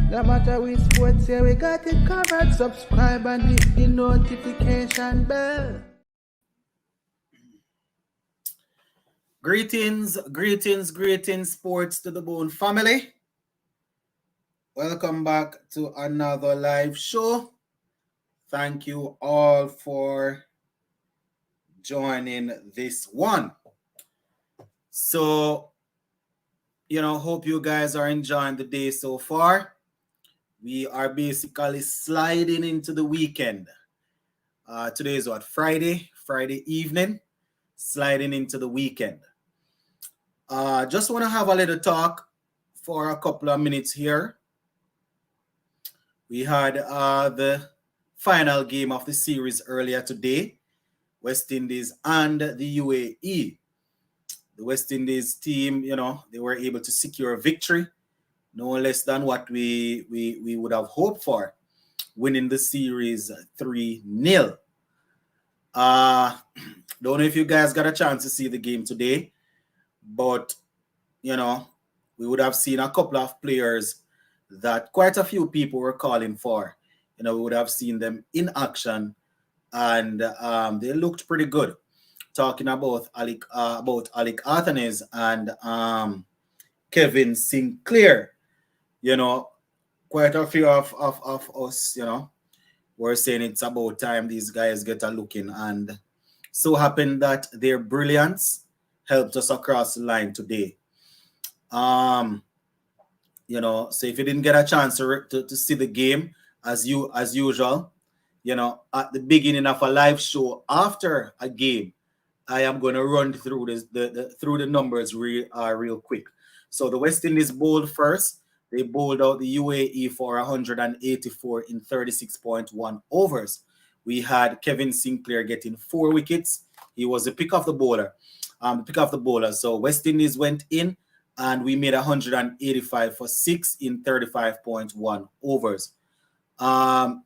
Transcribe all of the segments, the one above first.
No matter which sports here, we got it covered. Subscribe and hit the notification bell. Greetings, sports to the bone family. Welcome back to another live show. Thank you all for joining this one. So, hope you guys are enjoying the day so far. We are basically sliding into the weekend. Today is what? Friday evening, sliding into the weekend. Just want to have a little talk for a couple of minutes here. We had the final game of the series earlier today, West Indies and the UAE. The West Indies team, they were able to secure a victory, no less than what we would have hoped for, winning the series 3-0. Don't know if you guys got a chance to see the game today, but, we would have seen a couple of players that quite a few people were calling for. We would have seen them in action, and they looked pretty good. Talking about Alec Athanes and Kevin Sinclair, quite a few of us, were saying it's about time these guys get a looking, and so happened that their brilliance helped us across the line today. So if you didn't get a chance to see the game, as usual, at the beginning of a live show after a game, I am going to run through the numbers real quick. So the West Indies bowled first. They bowled out the UAE for 184 in 36.1 overs. We had Kevin Sinclair getting 4 wickets. He was the pick of the bowler. So West Indies went in, and we made 185 for 6 in 35.1 overs.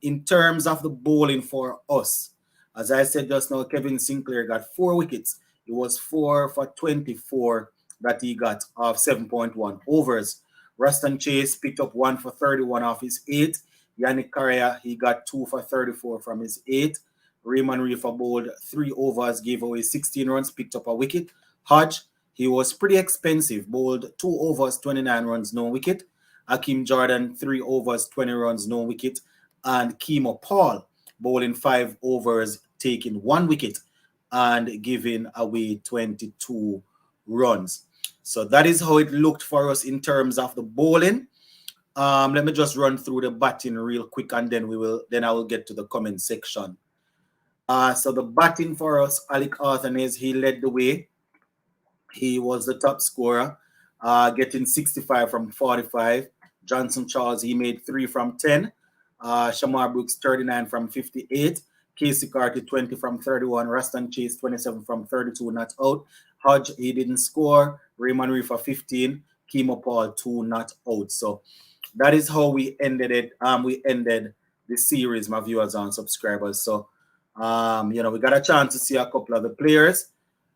In terms of the bowling for us, as I said just now, Kevin Sinclair got 4 wickets. It was 4 for 24 that he got off 7.1 overs. Ruston Chase picked up 1 for 31 off his 8. Yannick Correa, he got 2 for 34 from his 8. Raymond Reefer bowled 3 overs, gave away 16 runs, picked up a wicket. Hodge, he was pretty expensive, bowled 2 overs, 29 runs, no wicket. Hakeem Jordan, 3 overs, 20 runs, no wicket. And Kemo Paul, bowling 5 overs, taking 1 wicket and giving away 22 runs. So that is how it looked for us in terms of the bowling. Let me just run through the batting real quick, and then I will get to the comment section. So the batting for us, Alec Athanes, he led the way. He was the top scorer, getting 65 from 45. Johnson Charles, he made 3 from 10. Shamar Brooks, 39 from 58. Casey Carty, 20 from 31. Ruston Chase, 27 from 32, not out. Hodge, he didn't score. Raymond Reefer, 15. Kemo Paul, 2 not out. So that is how we ended it. We ended the series, my viewers and subscribers. So, we got a chance to see a couple of the players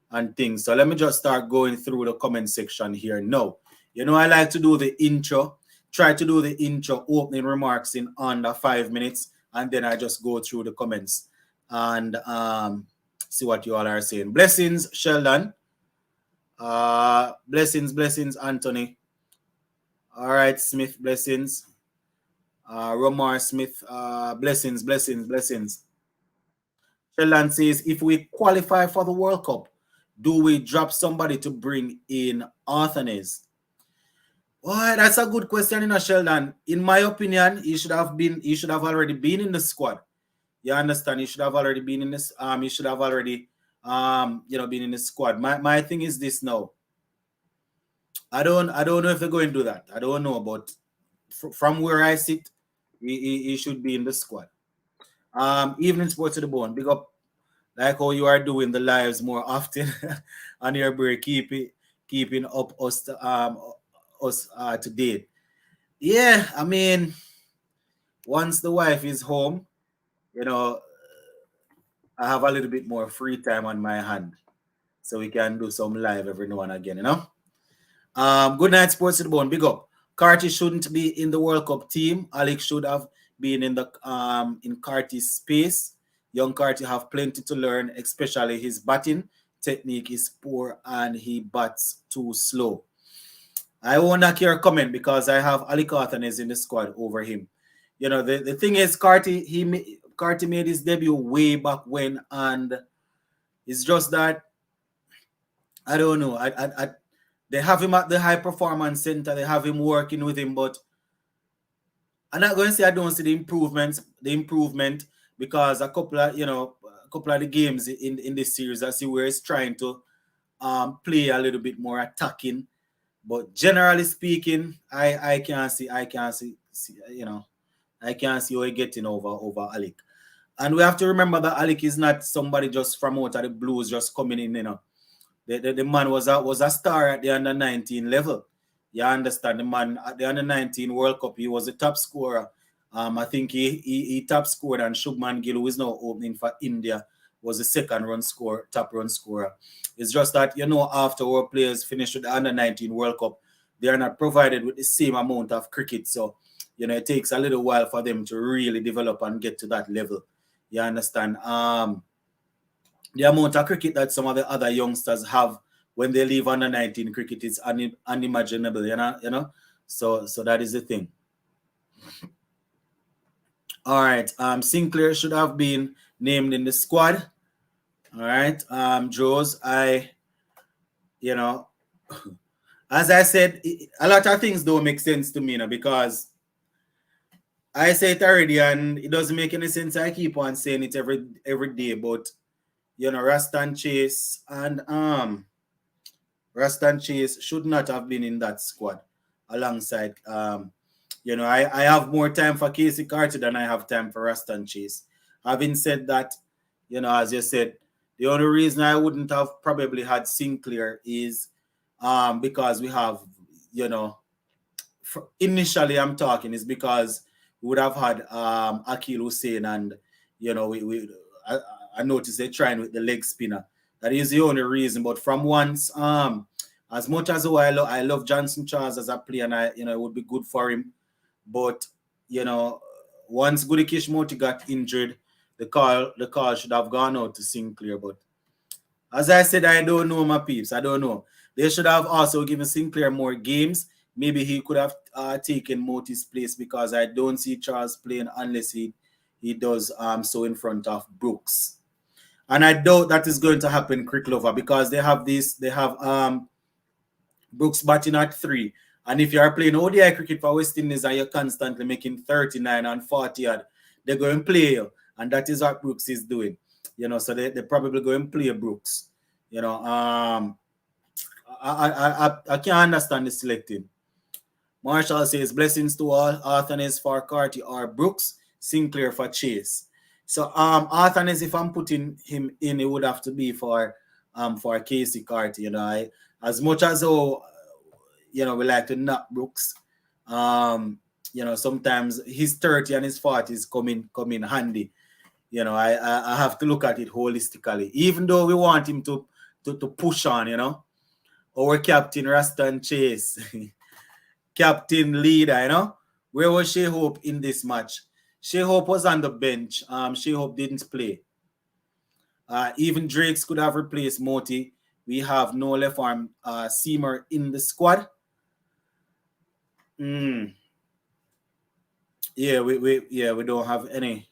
and things. So let me just start going through the comment section here now. I like to do the intro. Try to do the intro opening remarks in under 5 minutes, and then I just go through the comments and see what you all are saying. Blessings, Sheldon. Blessings, Anthony. All right, Smith, blessings. Romar Smith, blessings. Sheldon says, if we qualify for the World Cup, do we drop somebody to bring in Athanes? Well, that's a good question, Sheldon. In my opinion, he should have already been in the squad. You understand? He should have already been in this. He should have already, been in the squad. My thing is this now. I don't know if they're going to do that. I don't know, but from where I sit, he should be in the squad. Evening Sports to the Bone. Big up, like how you are doing the lives more often on your break, keeping up us to date. Yeah, I mean, once the wife is home, I have a little bit more free time on my hand, so we can do some live every now and again. Good night, Sports to the Bone. Big up. Carty shouldn't be in the World Cup team. Alex should have been in Carty's space. Young Carty have plenty to learn, especially his batting technique is poor and he bats too slow. I won't knock your comment because I have Ali Carthanes in the squad over him. The thing is, Carty made his debut way back when, and it's just that I don't know. They have him at the high performance center. They have him working with him, but I'm not going to say I don't see the improvement because a couple of the games in this series I see where he's trying to play a little bit more attacking. But generally speaking, I can't see I can't see how he getting over Alec. And we have to remember that Alec is not somebody just from out of the blues just coming in. The man was a star at the under 19 level. You understand? The man at the under 19 World Cup, he was a top scorer. I think he top scored, and Shubman Gill, who is now opening for India, was the top run scorer. It's just that, after our players finish with the under 19 World Cup, they are not provided with the same amount of cricket. So, it takes a little while for them to really develop and get to that level. You understand? The amount of cricket that some of the other youngsters have when they leave under 19 cricket is unimaginable, So that is the thing. All right. Sinclair should have been named in the squad. All right. Joes, as I said, a lot of things don't make sense to me, because I say it already and it doesn't make any sense. I keep on saying it every day, but Rastan Chase should not have been in that squad alongside. I have more time for Casey Carter than I have time for Rastan Chase. Having said that, as you said, the only reason I wouldn't have probably had Sinclair is because we have, initially I'm talking is because we would have had Akil Hussein and, I noticed they're trying with the leg spinner. That is the only reason. But from once, as much as I love Johnson Charles as a player, and it would be good for him. But once Goody Kishmoti got injured, the call should have gone out to Sinclair. But as I said, I don't know, my peeps. I don't know. They should have also given Sinclair more games. Maybe he could have taken Moti's place because I don't see Charles playing unless he does so in front of Brooks. And I doubt that is going to happen, Crick Lover, because they have Brooks batting at 3. And if you are playing ODI cricket for West Indies and you're constantly making 39 and 40 odd, they're going to play you. And that is what Brooks is doing. So they're probably going to play Brooks. I can't understand the selecting. Marshall says, blessings to all. Arthanes for Carty or Brooks, Sinclair for Chase. So Arthanes, if I'm putting him in, it would have to be for Casey Carty. As much as we like to knock Brooks, sometimes his 30 and his 40s come in handy. I have to look at it holistically. Even though we want him to push on, our captain Rastan Chase, captain leader, where was Shea Hope in this match? Shea Hope was on the bench. Shea Hope didn't play. Even Drakes could have replaced Moti. We have no left arm seamer in the squad. Yeah, we don't have any.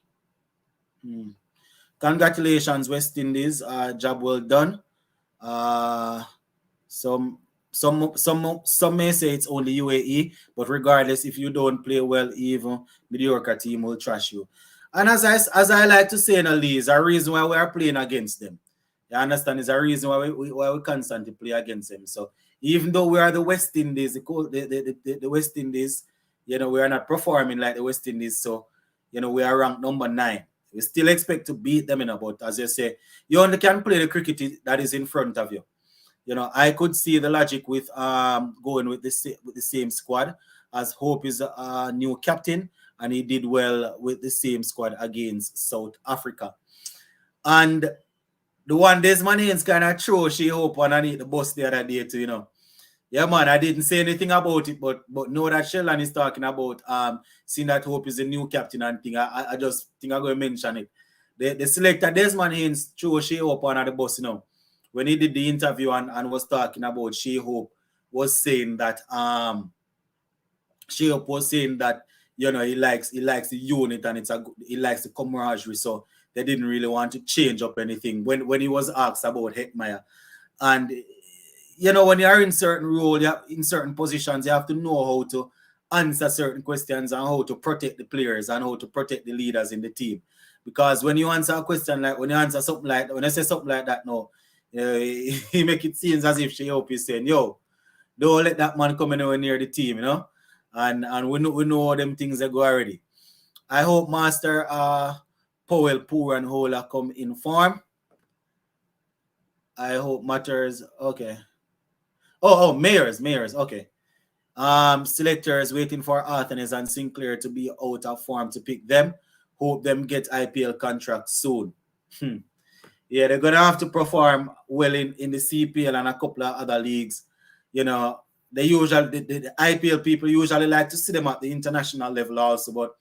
Congratulations, West Indies. Job well done. Some may say it's only UAE, but regardless, if you don't play well, even mediocre team will trash you. And as I like to say in a league, it's a reason why we are playing against them. You understand? It's a reason why we constantly play against them. So even though we are the West Indies, the West Indies, we are not performing like the West Indies. So, we are ranked number 9. We still expect to beat them, but as you say, you only can play the cricket that is in front of you. I could see the logic with going with the same squad, as Hope is a new captain and he did well with the same squad against South Africa. And the one Desmond Haynes kind of throw Shea Hope underneath the bus the other day too, Yeah, man, I didn't say anything about it, but know that Sheldon is talking about seeing that Hope is the new captain and thing. I just think I'm going to mention it. The selector Desmond Haynes threw Shea Hope on at the bus, when he did the interview and was talking about Shea Hope, was saying that Shea Hope was saying that he likes the unit and he likes the camaraderie, so they didn't really want to change up anything when he was asked about Heckmeyer. And when you're in certain role, in certain positions, you have to know how to answer certain questions and how to protect the players and how to protect the leaders in the team. Because when you answer a question when you say something like that, no, he make it seem as if Shea Hope is saying, yo, don't let that man come anywhere near the team, And we know how them things that go already. I hope Master Powell, Poor and Hola come in form. I hope matters. Okay. Oh, Mayors. Okay. Selectors waiting for Arthenes and Sinclair to be out of form to pick them. Hope them get IPL contracts soon. Yeah, they're gonna have to perform well in the CPL and a couple of other leagues. The IPL people usually like to see them at the international level also. But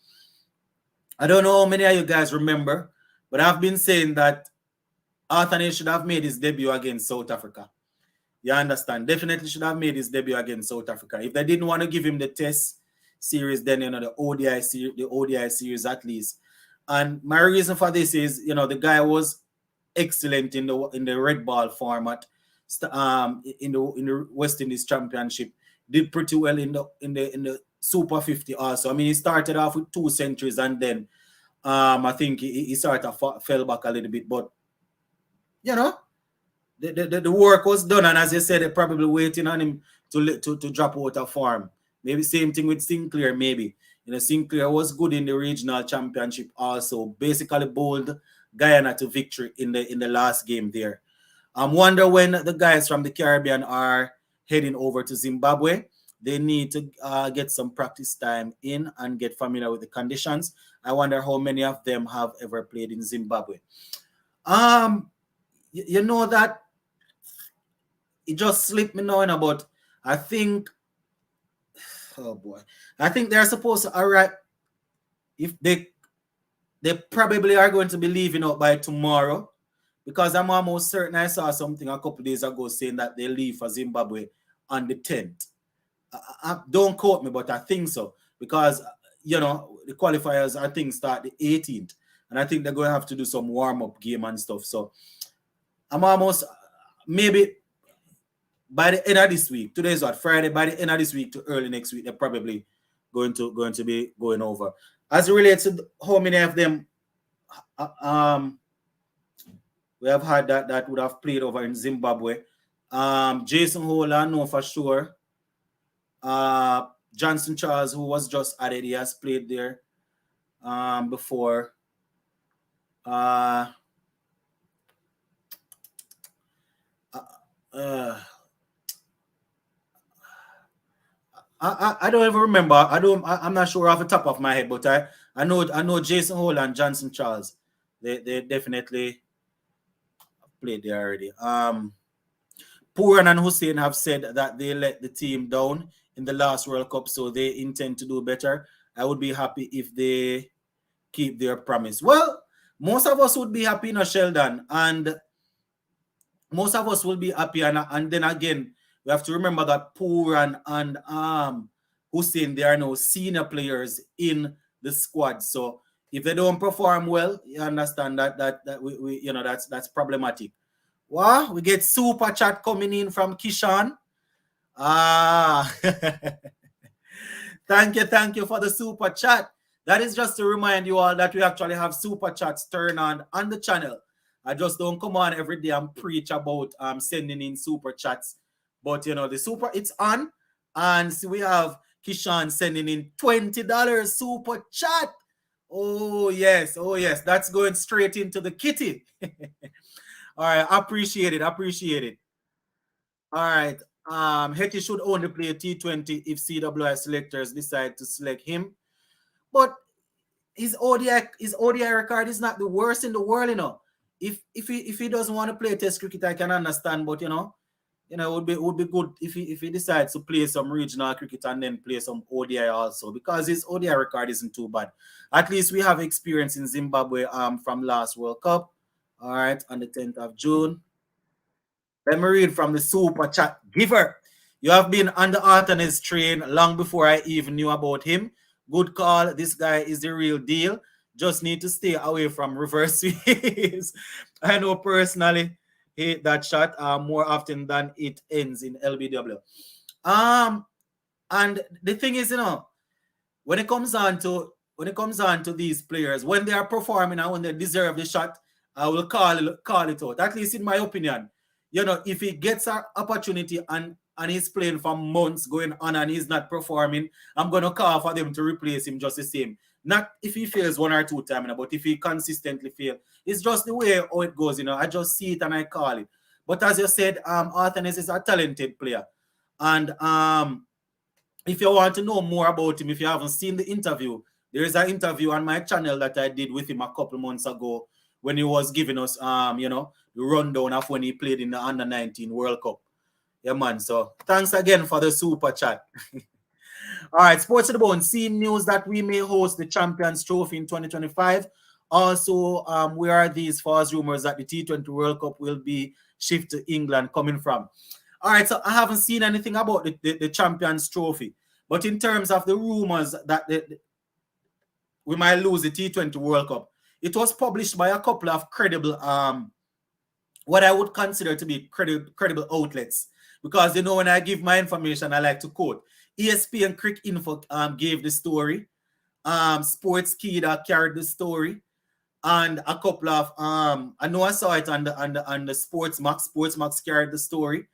I don't know how many of you guys remember, but I've been saying that Arthenes should have made his debut against South Africa. You understand? Definitely should have made his debut against South Africa. If they didn't want to give him the test series, then the ODI series at least. And my reason for this is, the guy was excellent in the red ball format, in the West Indies Championship. Did pretty well in the Super 50 also. I mean, he started off with 2 centuries and then I think he sort of fell back a little bit, but the work was done, and as you said, they're probably waiting on him to drop out of form. Maybe same thing with Sinclair, maybe. Sinclair was good in the regional championship also. Basically bowled Guyana to victory in the last game there. I wonder when the guys from the Caribbean are heading over to Zimbabwe. They need to get some practice time in and get familiar with the conditions. I wonder how many of them have ever played in Zimbabwe. You know that it just slipped me now, but I think, oh boy, I think they're supposed to arrive. If they probably are going to be leaving out by tomorrow, because I'm almost certain I saw something a couple days ago saying that they leave for Zimbabwe on the 10th. Don't quote me, but I think so, because the qualifiers I think start the 18th, and I think they're going to have to do some warm-up game and stuff. So I'm almost maybe by the end of this week. Today's what, Friday. By the end of this week to early next week, they're probably going to be going over. As it relates to how many of them we have had that would have played over in Zimbabwe. Jason Hole, I know for sure. Johnson Charles, who was just added, he has played there before. I don't even remember. I'm not sure off the top of my head, but I know Jason Hole and Johnson Charles. They definitely played there already. Puran and Hussein have said that they let the team down in the last World Cup, so they intend to do better. I would be happy if they keep their promise. Well, most of us would be happy, Sheldon, and most of us will be happy. And then again, we have to remember that Puran and Hussein, they are now senior players in the squad. So if they don't perform well, you understand that we that's problematic. Wow, we get super chat coming in from Kishan. Thank you for the super chat. That is just to remind you all that we actually have super chats turned on the channel. I just don't come on every day and preach about sending in super chats. But the super, it's on. And see, we have Kishan sending in $20 super chat. Oh yes. That's going straight into the kitty. All right, appreciate it. All right. Hetty should only play T20 if CWI selectors decide to select him. But his ODI record is not the worst in the world, If he doesn't want to play Test cricket, I can understand. But it would be good if he decides to play some regional cricket and then play some ODI also, because his ODI record isn't too bad. At least we have experience in Zimbabwe from last World Cup. All right, on the 10th of June. Let me read from the super chat giver. You have been on the Artenis train long before I even knew about him. Good call. This guy is the real deal. Just need to stay away from reverse sweeps. I know personally hate that shot more often than it ends in LBW. And the thing is, when it comes on to these players, when they are performing and when they deserve the shot, I will call it out. At least in my opinion. If he gets an opportunity and he's playing for months going on and he's not performing, I'm going to call for them to replace him just the same. Not if he fails one or two times, but if he consistently fails. It's just the way how it goes, I just see it and I call it. But as you said, Artenis is a talented player. And if you want to know more about him, if you haven't seen the interview, there is an interview on my channel that I did with him a couple months ago when he was giving us, the rundown of when he played in the Under-19 World Cup. Yeah, man. So thanks again for the super chat. All right, Sports to the Bone. Seeing news that we may host the Champions Trophy in 2025. Also, where are these false rumors that the T20 World Cup will be shifted to England coming from? All right, so I haven't seen anything about the Champions Trophy. But in terms of the rumors that we might lose the T20 World Cup, it was published by a couple of credible, what I would consider to be credible outlets. Because, when I give my information, I like to quote. ESPN Crick Info gave the story. Sports Kida carried the story. And a couple of, I know I saw it on the Sports Max. Sports Max carried the story.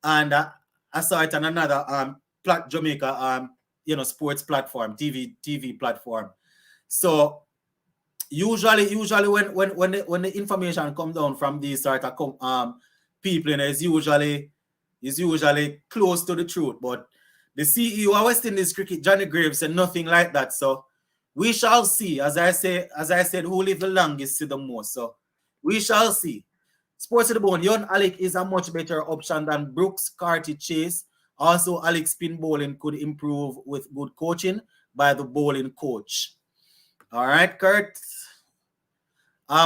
And I saw it on another Jamaica, sports platform, TV platform. So usually when the information comes down from these sort of people, it's usually close to the truth. But the CEO of West Indies Cricket, Johnny Graves, said nothing like that. So we shall see. As I said, who live the longest see the most. So we shall see. Sports to the Bone. Young Alec is a much better option than Brooks, Carty, Chase. Also, Alec's spin bowling could improve with good coaching by the bowling coach. All right, Kurt.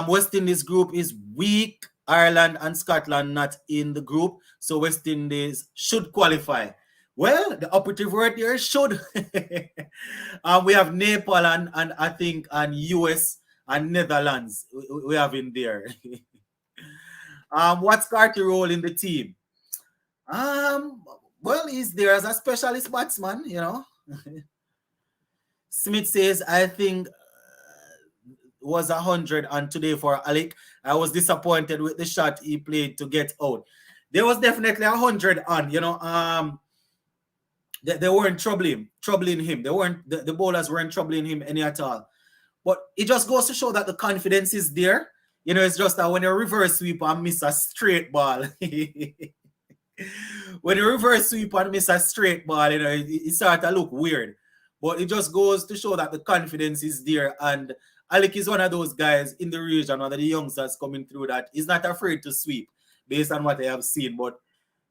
West Indies group is weak. Ireland and Scotland not in the group. So West Indies should qualify. Well, the operative word here is should. We have Nepal and I think and US and Netherlands we have in there. What's Carty role in the team? Well, he's there as a specialist batsman, Smith says, I think was 100 on today for Alec. I was disappointed with the shot he played to get out. There was definitely 100 on, they weren't troubling him. They weren't the bowlers weren't troubling him any at all. But it just goes to show that the confidence is there. It's just that when you reverse sweep and miss a straight ball, when you reverse sweep and miss a straight ball, it starts to look weird. But it just goes to show that the confidence is there. And Alec is one of those guys in the region, one of the youngsters coming through that he's not afraid to sweep based on what I have seen. But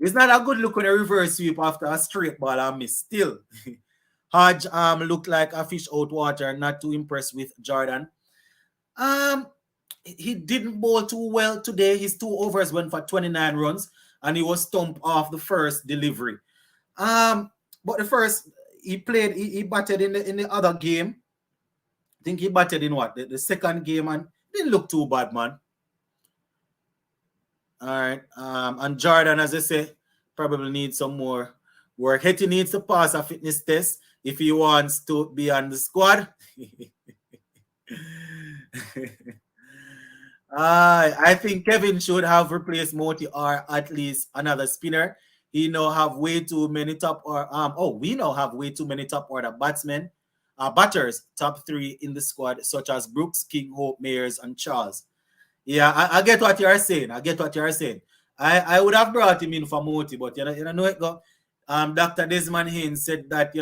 it's not a good look when a reverse sweep after a straight ball and miss. Still, Hodge looked like a fish out water, not too impressed with Jordan. He didn't bowl too well today. His 2 overs went for 29 runs, and he was stumped off the first delivery. But the first he batted in the other game. I think he batted in what? The second game, and didn't look too bad, man. All right. And Jordan, as I say, probably needs some more work. Hetty needs to pass a fitness test if he wants to be on the squad. I think Kevin should have replaced Moti or at least another spinner. He now have way too many we now have way too many top order batters, top 3 in the squad, such as Brooks, King, Hope, Mayers, and Charles. Yeah, I get what you are saying. I would have brought him in for Moti, but Dr. Desmond Haynes said that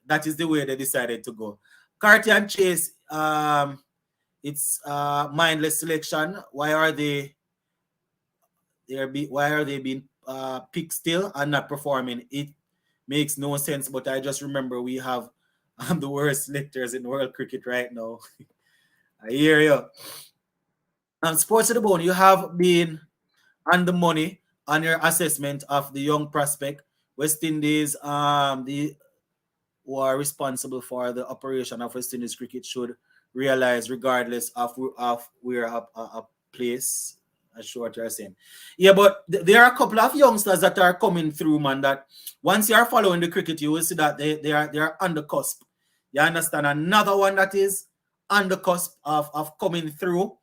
that is the way they decided to go. Carty and Chase, it's mindless selection. Why are they? why are they being picked still and not performing? It makes no sense. But I just remember we have the worst selectors in world cricket right now. I hear you. Sports to the bone, you have been on the money on your assessment of the young prospect. West Indies, the who are responsible for the operation of West Indies cricket should realize, regardless of where a place. That's sure what you're saying. Yeah, but there are a couple of youngsters that are coming through, man. That once you are following the cricket, you will see that they are on the cusp. You understand? Another one that is on the cusp of coming through.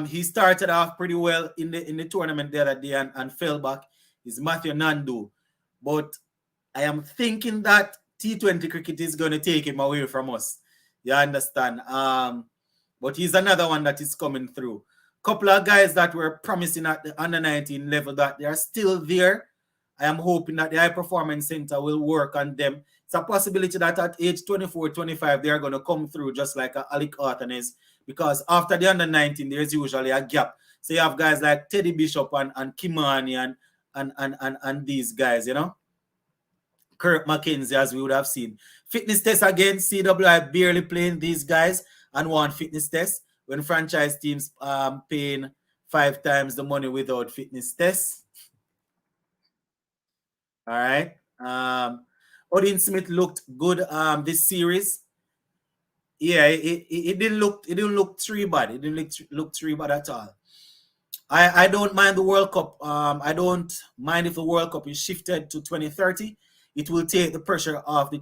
He started off pretty well in the tournament the other day and fell back. Is Matthew Nandu, but I am thinking that T20 cricket is going to take him away from us. You understand? But he's another one that is coming through. Couple of guys that were promising at the under 19 level that they are still there. I am hoping that the high performance center will work on them. It's a possibility that at age 24, 25, they are going to come through just like Alec Artanes, because after the under 19, there's usually a gap. So you have guys like Teddy Bishop and Kimani and these guys, you know. Kirk McKenzie, as we would have seen. Fitness test again, CWI barely playing these guys and one fitness test when franchise teams paying 5 times the money without fitness tests. All right. Odin Smith looked good this series. Yeah, it didn't look three bad. It didn't look three bad at all. I don't mind the World Cup. I don't mind if the World Cup is shifted to 2030. It will take the pressure off the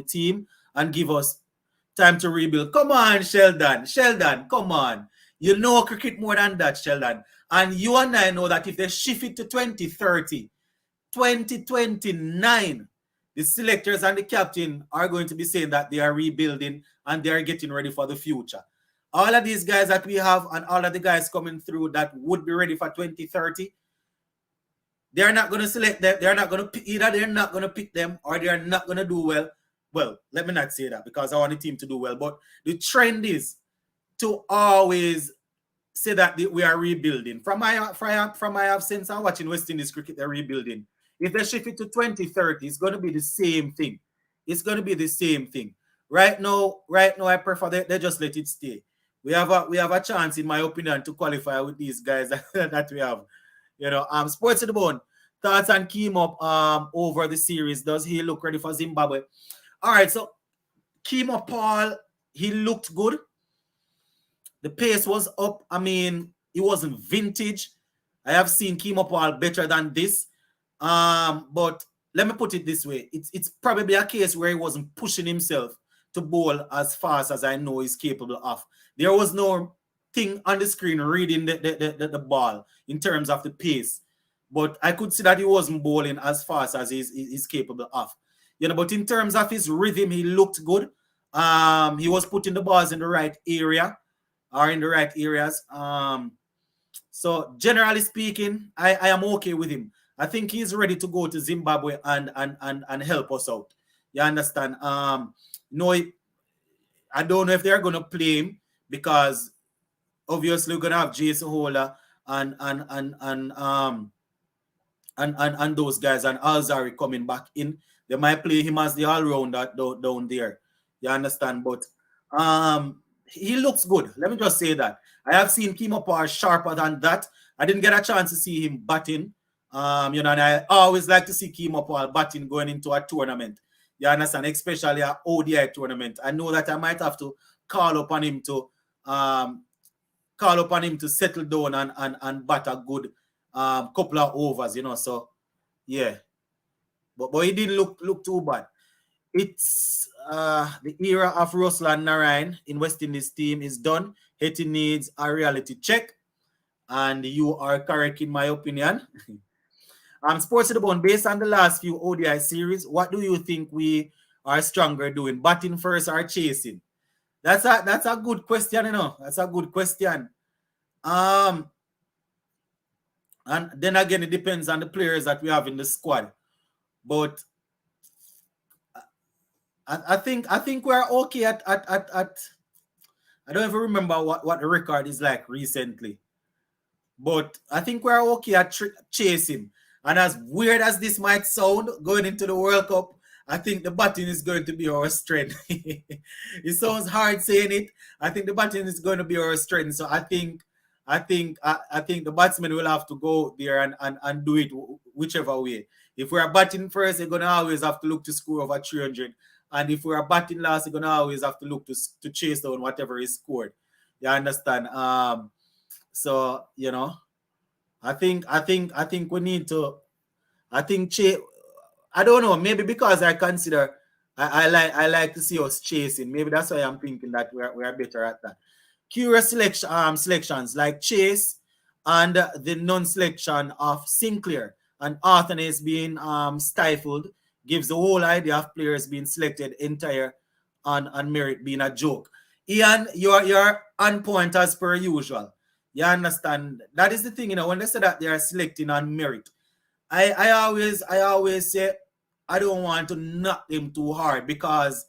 team and give us time to rebuild. Come on, Sheldon. Sheldon, come on. You know cricket more than that, Sheldon. And you and I know that if they shift it to 2030, 2029, the selectors and the captain are going to be saying that they are rebuilding and they are getting ready for the future. All of these guys that we have and all of the guys coming through that would be ready for 2030, they're not going to select them. They're not going to pick either. They're not going to pick them or they're not going to do well. Well, let me not say that because I want the team to do well. But the trend is to always say that we are rebuilding. From my absence, I'm watching West Indies cricket, they're rebuilding. If they shift it to 2030, it's going to be the same thing. It's going to be the same thing. Right now, I prefer they just let it stay. We have a chance, in my opinion, to qualify with these guys that we have. You know, Sports to the Bone. Thoughts on Keem up over the series. Does he look ready for Zimbabwe? All right, so Keem Paul, he looked good. The pace was up. I mean, it wasn't vintage. I have seen Keem Paul better than this. But let me put it this way. It's probably a case where he wasn't pushing himself to bowl as fast as I know he's capable of. There was no thing on the screen reading the ball in terms of the pace. But I could see that he wasn't bowling as fast as he's capable of. You know, but in terms of his rhythm, he looked good. He was putting the balls in the right area or in the right areas. So generally speaking, I am okay with him. I think he's ready to go to Zimbabwe and help us out. You understand? No, I don't know if they're going to play him because obviously we're going to have Jason Holder and those guys and Alzari coming back in. They might play him as the all-rounder down there. You understand? But he looks good. Let me just say that. I have seen Keem Paul sharper than that. I didn't get a chance to see him batting. You know, and I always like to see Keem Paul batting going into a tournament. You understand? Especially an ODI tournament. I know that I might have to call upon him to settle down and bat a good couple of overs, you know. So yeah. But he didn't look too bad. It's the era of Ruslan Narayan in West Indies team is done. Haiti needs a reality check. And you are correct in my opinion. Sports to the Bone, based on the last few ODI series, what do you think we are stronger doing? Batting first or chasing? That's a good question, you know. That's a good question. And then again, it depends on the players that we have in the squad. But I think we're okay at I don't even remember what the record is like recently. But I think we're okay at chasing. And as weird as this might sound, going into the World Cup, I think the batting is going to be our strength. It sounds hard saying it. I think the batting is going to be our strength. So I think the batsmen will have to go there and do it whichever way. If we're batting first, they're gonna always have to look to score over 300. And if we're batting last, they're gonna always have to look to chase down whatever is scored. You understand? So I think we need to. I think I don't know. Maybe because I consider I like to see us chasing. Maybe that's why I'm thinking that we're better at that. Curious selections like Chase and the non-selection of Sinclair and Arthurnes being stifled gives the whole idea of players being selected entire on merit being a joke. Ian, you're on point as per usual. You understand? That is the thing, when they say that they are selecting on merit. I always say I don't want to knock them too hard because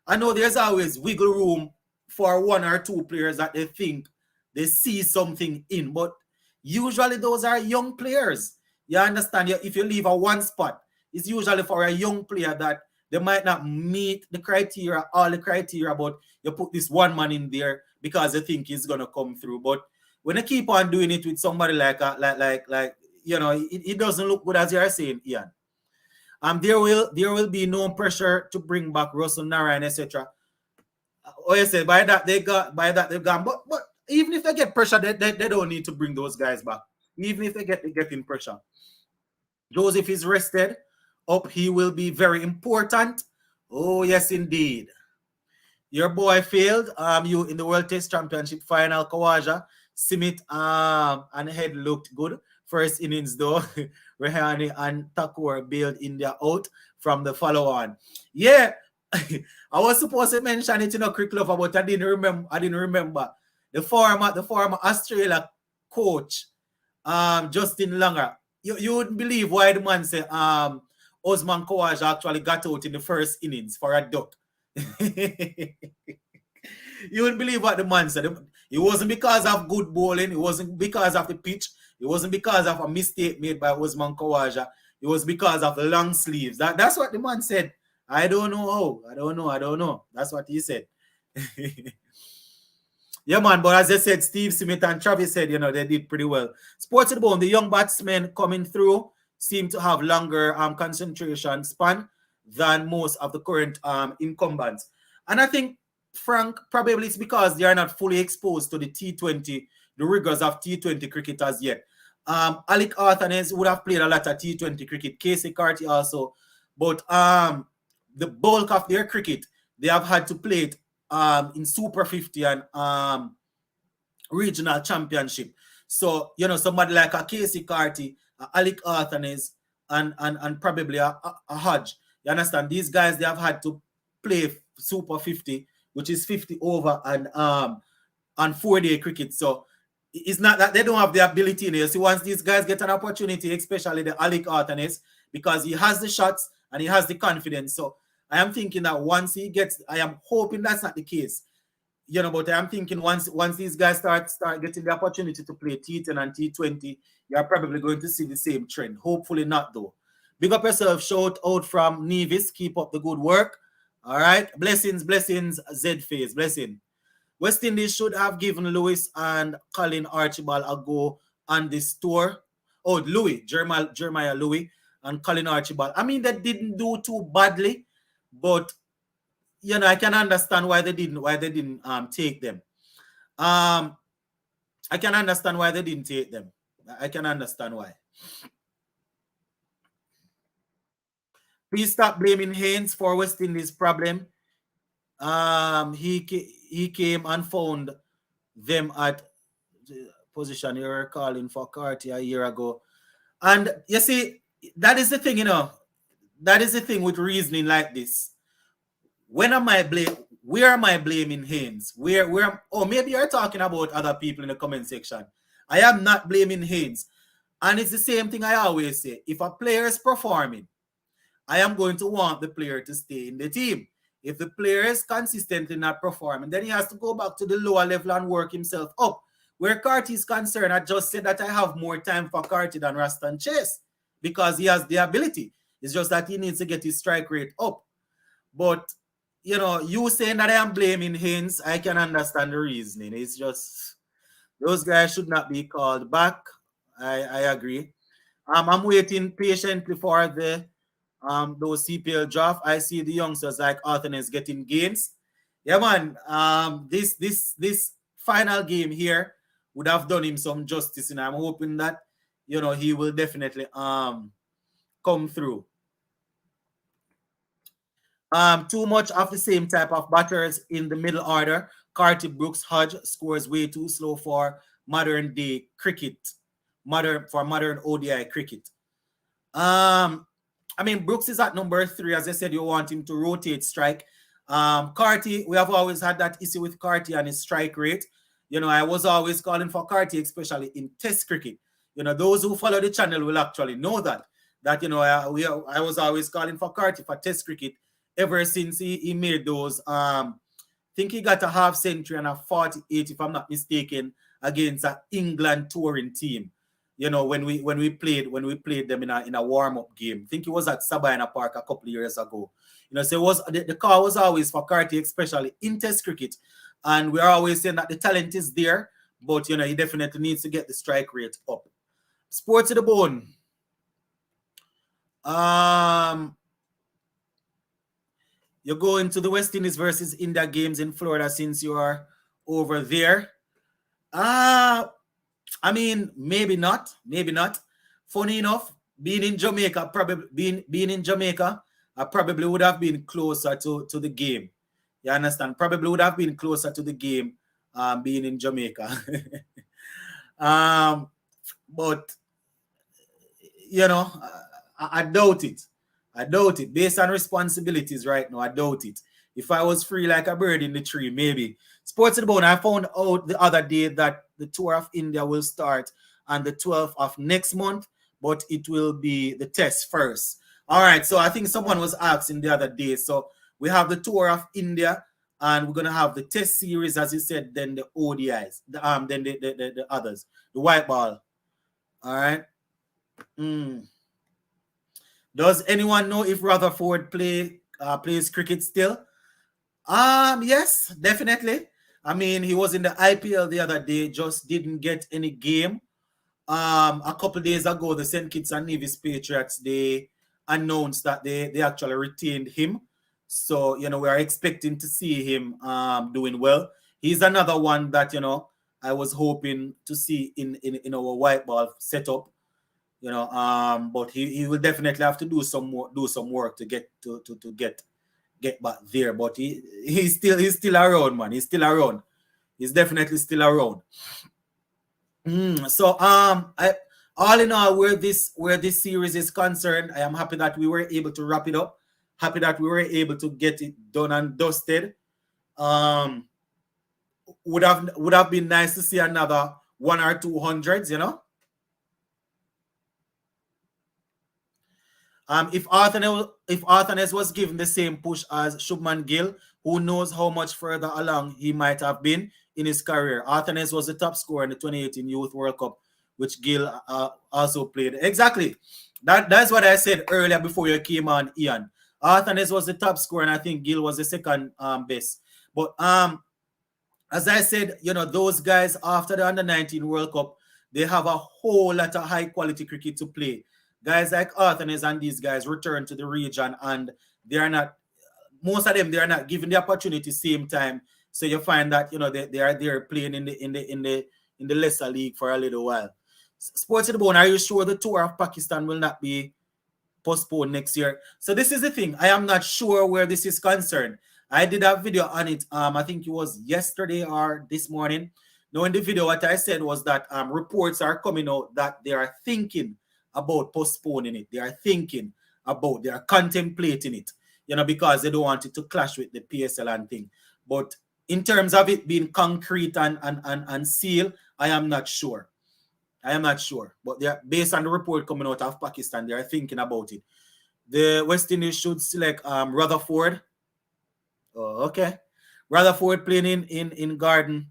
I know there's always wiggle room for one or two players that they think they see something in, but usually those are young players. You understand? If you leave a one spot, it's usually for a young player that they might not meet all the criteria, but you put this one man in there because they think he's gonna come through. But when you keep on doing it with somebody it doesn't look good as you are saying, Ian. There will be no pressure to bring back Russell Narayan, etc. You said by that they've gone. But even if they get pressure, they don't need to bring those guys back. Even if they getting pressure. Joseph is rested up. He will be very important. Oh, yes, indeed. Your boy failed. You in the World Test Championship final, Kawaja. Simit and Head looked good. First innings though, Rehani and Thakur bailed India out from the follow-on. Yeah, I was supposed to mention it in a quick love, but I didn't remember. The former Australia coach, Justin Langer. You wouldn't believe why the man said Osman Khawaja actually got out in the first innings for a duck. You wouldn't believe what the man said. It wasn't because of good bowling. It wasn't because of the pitch. It wasn't because of a mistake made by Osman Khawaja. It was because of the long sleeves. That's what the man said. I don't know how. I don't know. That's what he said. Yeah, man. But as I said, Steve Smith and Travis said, they did pretty well. Sports to the bone, the young batsmen coming through seem to have longer concentration span than most of the current incumbents. And I think, Frank, probably it's because they are not fully exposed to the T20, the rigors of T20 cricket as yet. Alec Arthurnes would have played a lot of T20 cricket. Casey Carty also. But the bulk of their cricket, they have had to play it in Super 50 and regional championship. So, somebody like a Casey Carty, Alec Arthurnes, and probably a Hodge. You understand? These guys, they have had to play Super 50, which is 50 over and 4-day cricket. So it's not that they don't have the ability. You see, once these guys get an opportunity, especially the Alec Arthurnes, because he has the shots and he has the confidence. So I am thinking that once he gets, I am hoping that's not the case. But I'm thinking once these guys start getting the opportunity to play T10 and T20, you're probably going to see the same trend. Hopefully not, though. Big up yourself. Shout out from Nevis. Keep up the good work. All right. Blessings, Z-Phase. Blessing. West Indies should have given Lewis and Colin Archibald a go on this tour. Oh, Jeremiah Louis and Colin Archibald. I mean, they didn't do too badly, but I can understand why they didn't take them. I can understand why they didn't take them. I can understand why. Please stop blaming Haynes for West Indies' problem. He came and found them at the position you were calling for Carty a year ago. And you see, that is the thing, that is the thing with reasoning like this. Where am I blaming Haynes? Maybe you're talking about other people in the comment section. I am not blaming Haynes. And it's the same thing I always say. If a player is performing, I am going to want the player to stay in the team. If the player is consistently not performing, then he has to go back to the lower level and work himself up, Where Carty is concerned, I just said that I have more time for Carty than Raston Chase because he has the ability. It's just that he needs to get his strike rate up. But, you saying that I am blaming Haynes, I can understand the reasoning. It's just those guys should not be called back. I agree. I'm waiting patiently for the those CPL draft. I see the youngsters like Arthur getting games. Yeah, man. This final game here would have done him some justice, and I'm hoping that he will definitely come through. Too much of the same type of batters in the middle order. Carty, Brooks, Hodge scores way too slow for modern day cricket. Modern ODI cricket. Brooks is at number 3. As I said, you want him to rotate strike. Carty, we have always had that issue with Carty and his strike rate. I was always calling for Carty, especially in Test cricket. Those who follow the channel will actually know that I was always calling for Carty for Test cricket ever since he made those. I think he got a half century and a 48, if I'm not mistaken, against an England touring team. When we played them in a warm-up game. I think it was at Sabina Park a couple of years ago. So it was the call was always for Carty, especially in Test cricket. And we're always saying that the talent is there, but he definitely needs to get the strike rate up. Sports to the bone. You're going to the West Indies versus India games in Florida since you are over there. Maybe not. Funny enough, being in Jamaica, I probably would have been closer to the game. You understand? Probably would have been closer to the game being in Jamaica. But I doubt it. Based on responsibilities right now, I doubt it. If I was free like a bird in the tree, maybe. Sports to the bone, I found out the other day that the Tour of India will start on the 12th of next month, but it will be the test first. All right, so I think someone was asking the other day. So we have the Tour of India, and we're going to have the test series, as you said, then the ODIs, then the others, the white ball. All right. Does anyone know if Rutherford plays cricket still? Yes, definitely. He was in the IPL the other day, just didn't get any game. A couple days ago, the St. Kitts and Nevis Patriots, they announced that they actually retained him. So, we are expecting to see him doing well. He's another one that, I was hoping to see in our white ball setup. But he will definitely have to do some work to get back there. But he's still around, man. He's still around. He's definitely still around. So all in all, where this series is concerned, I am happy that we were able to wrap it up. Happy that we were able to get it done and dusted. Would have been nice to see another 1 or 2 hundreds, If Arthur was given the same push as Shubman Gill, who knows how much further along he might have been in his career. Arthur was the top scorer in the 2018 Youth World Cup, which Gill also played. Exactly. That's what I said earlier before you came on, Ian. Arthur was the top scorer, and I think Gill was the second best. But as I said, those guys after the Under-19 World Cup, they have a whole lot of high-quality cricket to play. Guys like Arthur and these guys return to the region, and most of them they are not given the opportunity same time. So you find that they are there playing in the lesser league for a little while. Sports to the bone, are you sure the tour of Pakistan will not be postponed next year? So this is the thing. I am not sure where this is concerned. I did a video on it. I think it was yesterday or this morning. Now in the video, what I said was that reports are coming out that they are thinking about postponing it. They are contemplating it, because they don't want it to clash with the PSL and thing. But in terms of it being concrete and sealed, I am not sure. But they are, based on the report coming out of Pakistan, they are thinking about it. The West Indies should select Rutherford. Oh, okay. Rutherford playing in Garden.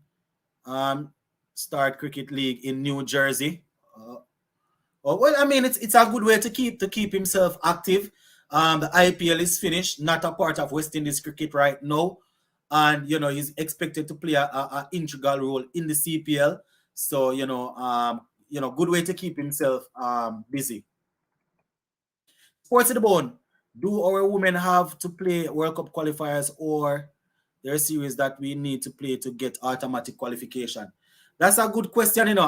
start cricket league in New Jersey. Well, I mean, it's a good way to keep himself active. The IPL is finished, not a part of West Indies cricket right now, and he's expected to play a integral role in the CPL. So good way to keep himself busy. Sports to the bone. Do our women have to play World Cup qualifiers, or there are series that we need to play to get automatic qualification? That's a good question.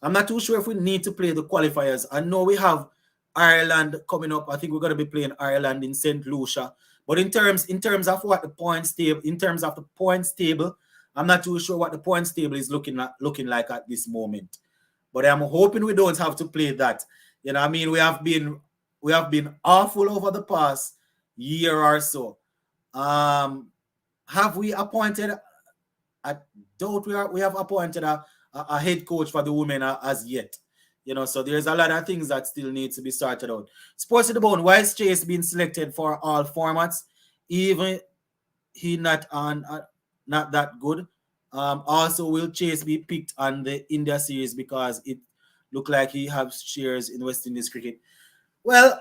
I'm not too sure if we need to play the qualifiers. I know we have Ireland coming up. I think we're going to be playing Ireland in St. Lucia. But in terms of what the points table, in terms of the points table, I'm not too sure what the points table is looking like at this moment. But I'm hoping we don't have to play that. I mean, we have been awful over the past year or so. Have we appointed? I doubt we have appointed a head coach for the women as yet. So there's a lot of things that still need to be sorted out. Sports to the bone. Why is Chase being selected for all formats, even he not that good? Also, will Chase be picked on the India series because it looked like he has shares in West Indies cricket? Well,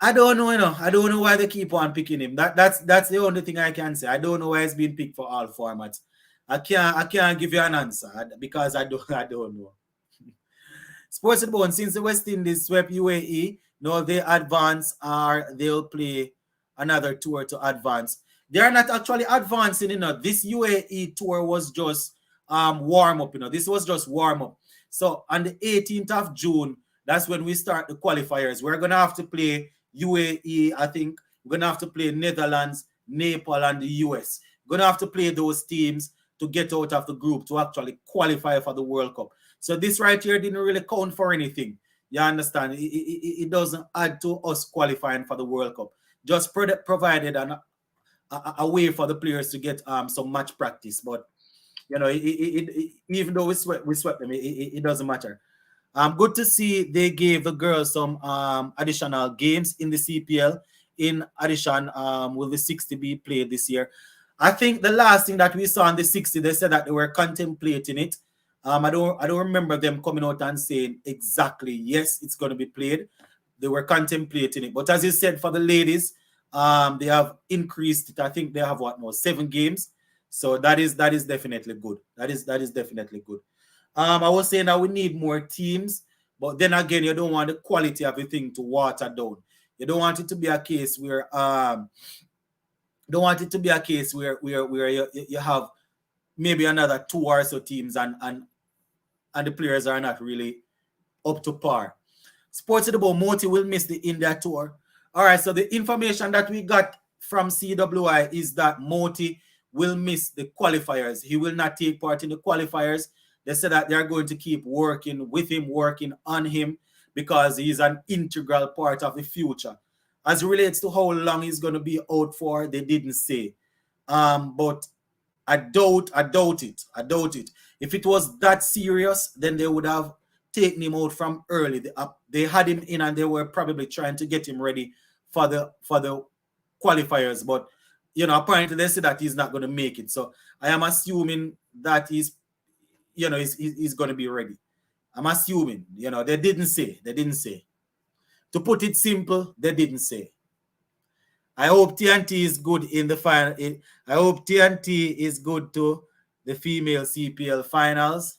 I don't know, I don't know why they keep on picking him. That's the only thing I can say. I don't know why he's being picked for all formats. I can't give you an answer because I don't know. Sports Bone, since the West Indies swept UAE, no, they advance or they'll play another tour to advance. They are not actually advancing, This UAE tour was just warm up, This was just warm up. So on the 18th of June, that's when we start the qualifiers. We're gonna have to play UAE, I think we're gonna have to play Netherlands, Nepal, and the US. We're gonna have to play those teams to get out of the group to actually qualify for the World Cup. So this right here didn't really count for anything. You understand? It doesn't add to us qualifying for the World Cup. Just provided a way for the players to get some match practice. But even though we swept them, it doesn't matter. Good to see they gave the girls some additional games in the CPL. In addition, will the 60 be played this year? I think the last thing that we saw in the 60, they said that they were contemplating it. I don't remember them coming out and saying exactly yes, it's going to be played. They were contemplating it, but as you said, for the ladies, they have increased it. I think they have 7 games. So that is definitely good. That is definitely good. I was saying that we need more teams, but then again, you don't want the quality of the thing to water down. You don't want it to be a case where you have maybe another 2 or so teams and the players are not really up to par. Sports about Moti will miss the India tour. All right, so the information that we got from CWI is that Moti will miss the qualifiers. He will not take part in the qualifiers. They said that they're going to keep working with him, working on him, because he's an integral part of the future. As it relates to how long he's going to be out for, they didn't say. But I doubt it. If it was that serious, then they would have taken him out from early. They had him in and they were probably trying to get him ready for the qualifiers. But apparently they said that he's not going to make it. So I am assuming that he's going to be ready. I'm assuming. They didn't say. To put it simple, they didn't say. I hope TNT is good in the final. I hope TNT is good to the female CPL finals.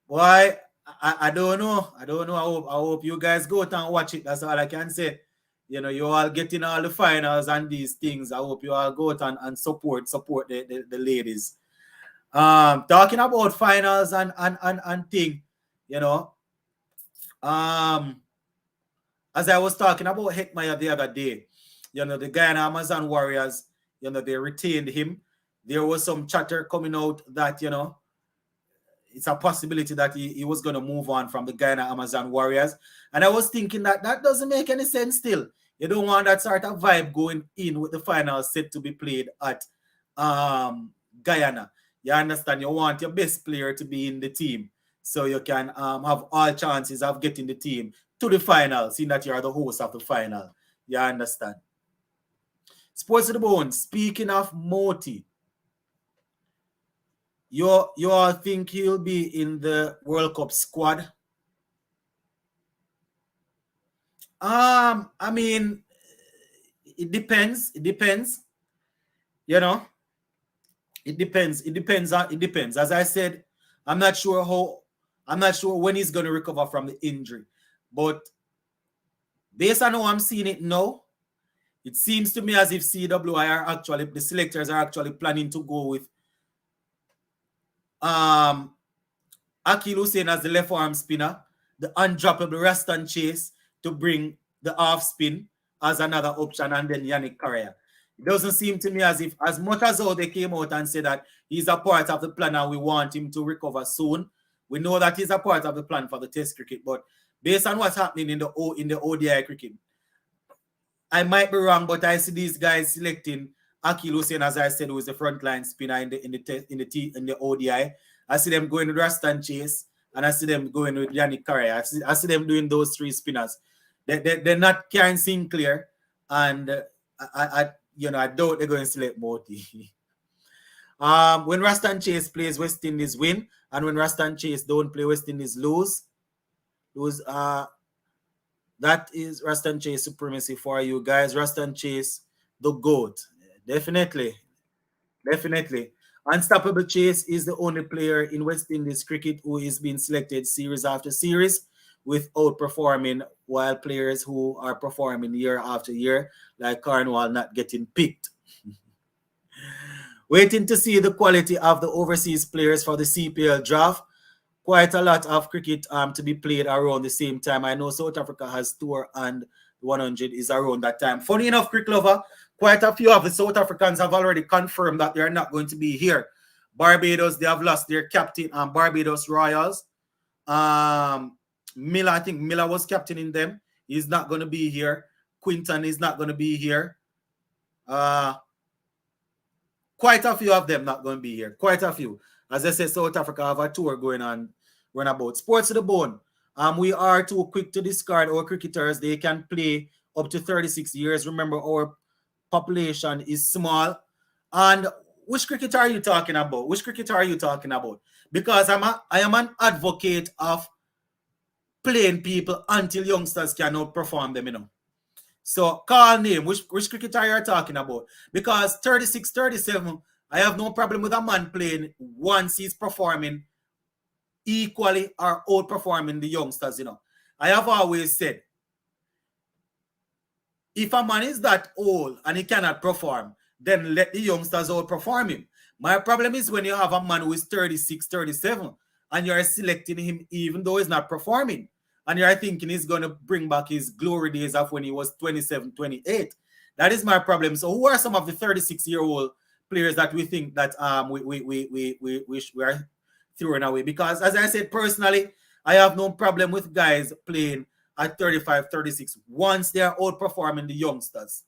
Why? I don't know. I hope you guys go out and watch it. That's all I can say. You all getting all the finals and these things. I hope you all go out and support the ladies. Talking about finals and thing, as I was talking about Hetmyer the other day, the Guyana Amazon Warriors, they retained him. There was some chatter coming out that, it's a possibility that he was going to move on from the Guyana Amazon Warriors. And I was thinking that doesn't make any sense still. You don't want that sort of vibe going in with the finals set to be played at Guyana. You understand? You want your best player to be in the team so you can have all chances of getting the team to the final, seeing that you are the host of the final. You understand? Sports to the bone. Speaking of Moti, You all think he'll be in the World Cup squad? I mean, it depends. It depends. You know, it depends. It depends. It depends. As I said, I'm not sure how. I'm not sure when he's going to recover from the injury, but based on how I'm seeing it now, it seems to me as if CWI are actually, the selectors are actually planning to go with Akil Hussein as the left arm spinner, the undroppable Rastan Chase to bring the off spin as another option, and then Yannick Correa. It doesn't seem to me as if, as much as how they came out and said that he's a part of the plan and we want him to recover soon, we know that he's a part of the plan for the Test cricket. But based on what's happening in the ODI cricket, I might be wrong, but I see these guys selecting Akil Hussein, as I said, who is the frontline spinner in the ODI. I see them going with Rastan Chase, and I see them going with Yannick Correa. I see them doing those three spinners. They're not Karen Sinclair, and I doubt they're going to select Moti. When Rastan Chase plays, West Indies win, and when Rastan Chase don't play, West Indies lose. That is Rastan Chase supremacy for you guys. Rastan Chase, the GOAT. Definitely. Unstoppable Chase is the only player in West Indies cricket who is being selected series after series without performing, while players who are performing year after year, like Cornwall, not getting picked. Waiting to see the quality of the overseas players for the CPL draft. Quite a lot of cricket to be played around the same time. I know South Africa has tour and 100 is around that time. Funny enough, Cricket Lover, quite a few of the South Africans have already confirmed that they are not going to be here. Barbados, they have lost their captain, Barbados Royals. Miller, I think Miller was captain in them. He's not going to be here. Quinton is not going to be here. Quite a few of them not going to be here. Quite a few. As I said, South Africa have a tour going on, run about. Sports to the bone. We are too quick to discard our cricketers. They can play up to 36 years. Remember, our population is small. And which cricketer are you talking about? Which cricketer are you talking about? Because I am an advocate of playing people until youngsters can outperform them, you know. So call name, which cricketer you are talking about? Because 36, 37, I have no problem with a man playing once he's performing equally or outperforming the youngsters, you know. I have always said, if a man is that old and he cannot perform, then let the youngsters outperform him. My problem is when you have a man who is 36, 37, and you're selecting him even though he's not performing. And you're thinking he's going to bring back his glory days of when he was 27, 28. That is my problem. So who are some of the 36-year-old players that we think that we are throwing away? Because as I said, personally, I have no problem with guys playing at 35, 36 once they are outperforming the youngsters.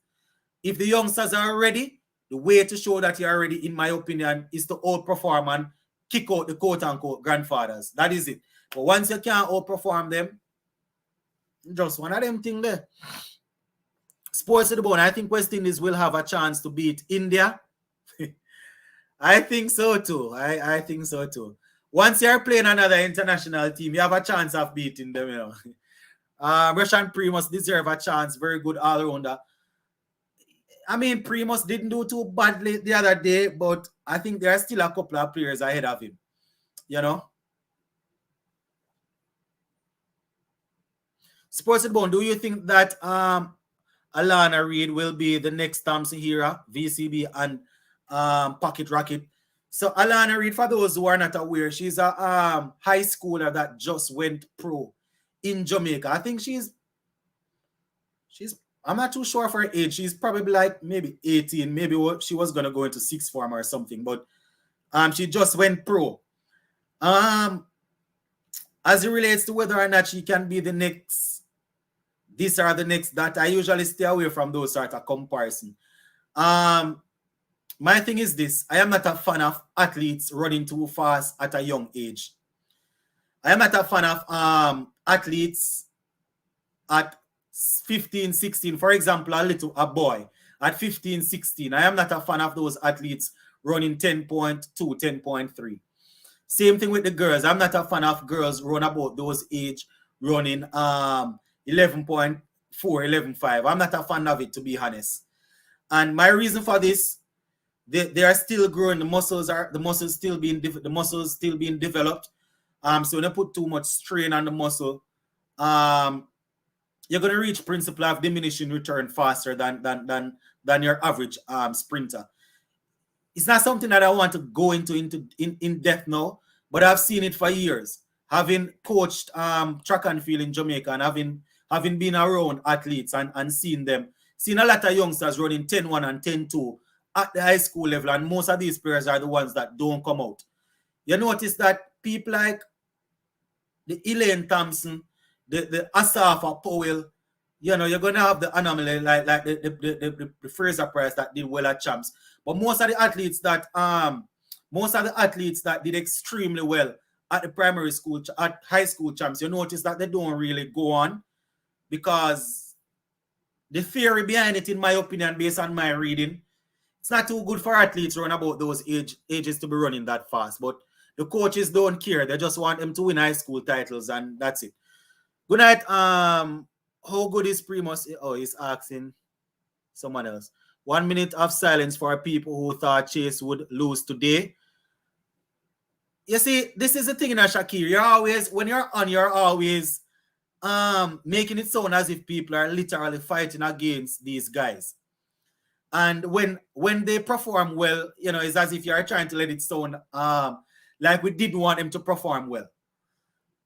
If the youngsters are ready, the way to show that you're ready, in my opinion, is to outperform and kick out the quote-unquote grandfathers. That is it. But once you can't outperform them, just one of them things there. Sports to the bone. I think West Indies will have a chance to beat India. I think so too. I think so too. Once you're playing another international team, you have a chance of beating them, you know. Russian Primus deserve a chance. Very good all-rounder. I mean, Primus didn't do too badly the other day, but I think there are still a couple of players ahead of him, you know. Sports to the bone. Do you think that Alana Reid will be the next Thompson Hera, VCB, and Pocket Rocket? So Alana Reid, for those who are not aware, she's a high schooler that just went pro in Jamaica. I think she's I'm not too sure of her age. She's probably like maybe 18. Maybe she was gonna go into sixth form or something, but she just went pro. As it relates to whether or not she can be the next this or the next that, I usually stay away from those sort of comparison. My thing is this: I am not a fan of athletes running too fast at a young age. I am not a fan of athletes at 15, 16. For example, a boy at 15, 16. I am not a fan of those athletes running 10.2, 10.3. Same thing with the girls. I'm not a fan of girls run about those age running 11.4, 11.5. I'm not a fan of it, to be honest. And my reason for this, they are still growing. The muscles still being developed. So when you put too much strain on the muscle, you're gonna reach principle of diminishing return faster than your average sprinter. It's not something that I want to go into in depth now, but I've seen it for years. Having coached track and field in Jamaica and having been around athletes and seen a lot of youngsters running 10-1 and 10-2 at the high school level, and most of these players are the ones that don't come out. You notice that people like the Elaine Thompson, the Asafa Powell, you're gonna have the anomaly like the Fraser Price that did well at champs. But most of the athletes that did extremely well at the primary school, at high school champs, you notice that they don't really go on, because the theory behind it, in my opinion, based on my reading, it's not too good for athletes run about those ages to be running that fast. But the coaches don't care. They just want them to win high school titles, and that's it. Good night. How good is Primus? Oh, he's asking someone else. 1 minute of silence for people who thought Chase would lose today. You see, this is the thing in Shakir. When you're on, you're always making it sound as if people are literally fighting against these guys. And when they perform well, it's as if you're trying to let it sound like we didn't want them to perform well.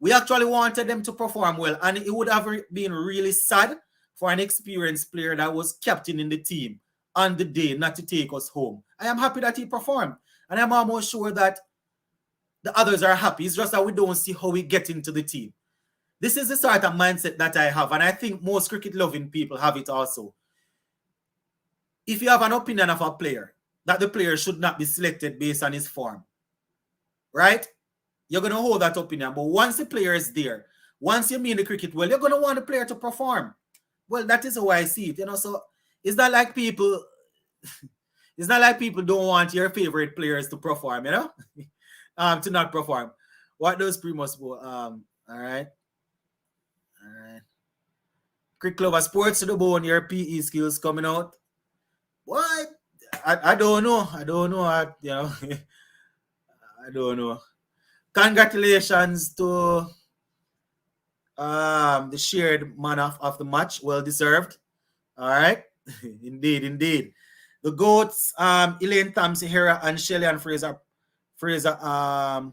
We actually wanted them to perform well, and it would have been really sad for an experienced player that was captain in the team on the day not to take us home. I am happy that he performed, and I'm almost sure that the others are happy. It's just that we don't see how we get into the team. This is the sort of mindset that I have, and I think most cricket-loving people have it also. If you have an opinion of a player, that the player should not be selected based on his form, right? You're going to hold that opinion. But once the player is there, once you mean the cricket well, you're going to want the player to perform. Well, that is how I see it. So it's not like people don't want your favorite players to perform, to not perform. What does Primus do? All right. Cricket Lover Sports to the bone, your PE skills coming out. What? I don't know. I don't know. I don't know. Congratulations to the shared man of the match. Well deserved. All right. Indeed. The GOATs, Elaine Thompson, Hera, and Shelley and Fraser. The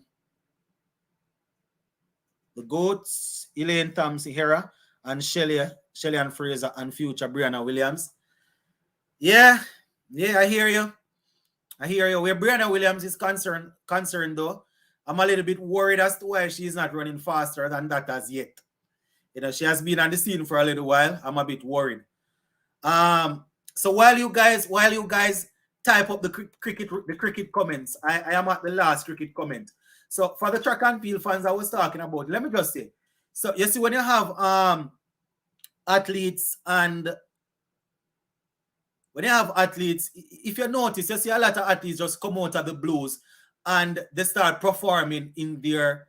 GOATs, Elaine Thompson, Hera, and Shelley and Fraser, and future Brianna Williams. Yeah, I hear you. Where Brianna Williams is concerned though, I'm a little bit worried as to why she's not running faster than that as yet. She has been on the scene for a little while. I'm a bit worried. So while you guys type up the cricket comments, I am at the last cricket comment. So for the track and field fans I was talking about, let me just say. So you see, when you have athletes, if you notice, you see a lot of athletes just come out of the blues and they start performing in their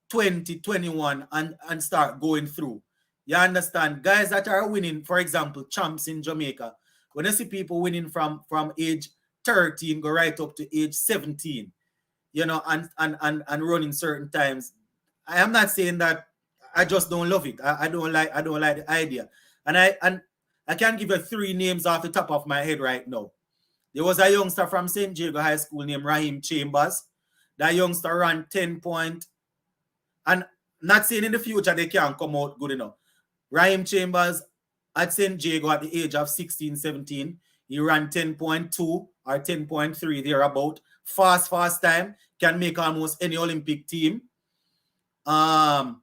20, 21 and start going through. You understand? Guys that are winning, for example, champs in Jamaica, when you see people winning from age 13 go right up to age 17, and running certain times, I am not saying that I just don't love it. I don't like the idea. And I can give you 3 names off the top of my head right now. There was a youngster from St. Diego High School named Raheem Chambers. That youngster ran 10 point. And not saying in the future they can't come out good enough. Raheem Chambers at St. Diego at the age of 16, 17, he ran 10.2 or 10.3 thereabout. Fast time. Can make almost any Olympic team. From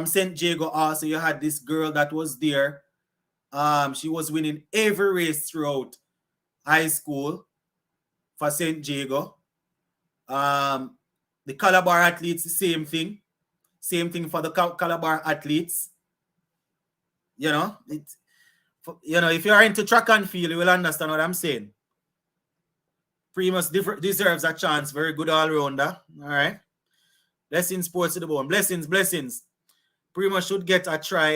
St. Diego also, you had this girl that was there. She was winning every race throughout high school for St. Diego. The Calabar athletes, the same thing. Same thing for the Calabar athletes. If you're into track and field, you will understand what I'm saying. Primus deserves a chance. Very good all-rounder. All right. Blessings, sports to the bone. Blessings. Primo should get a try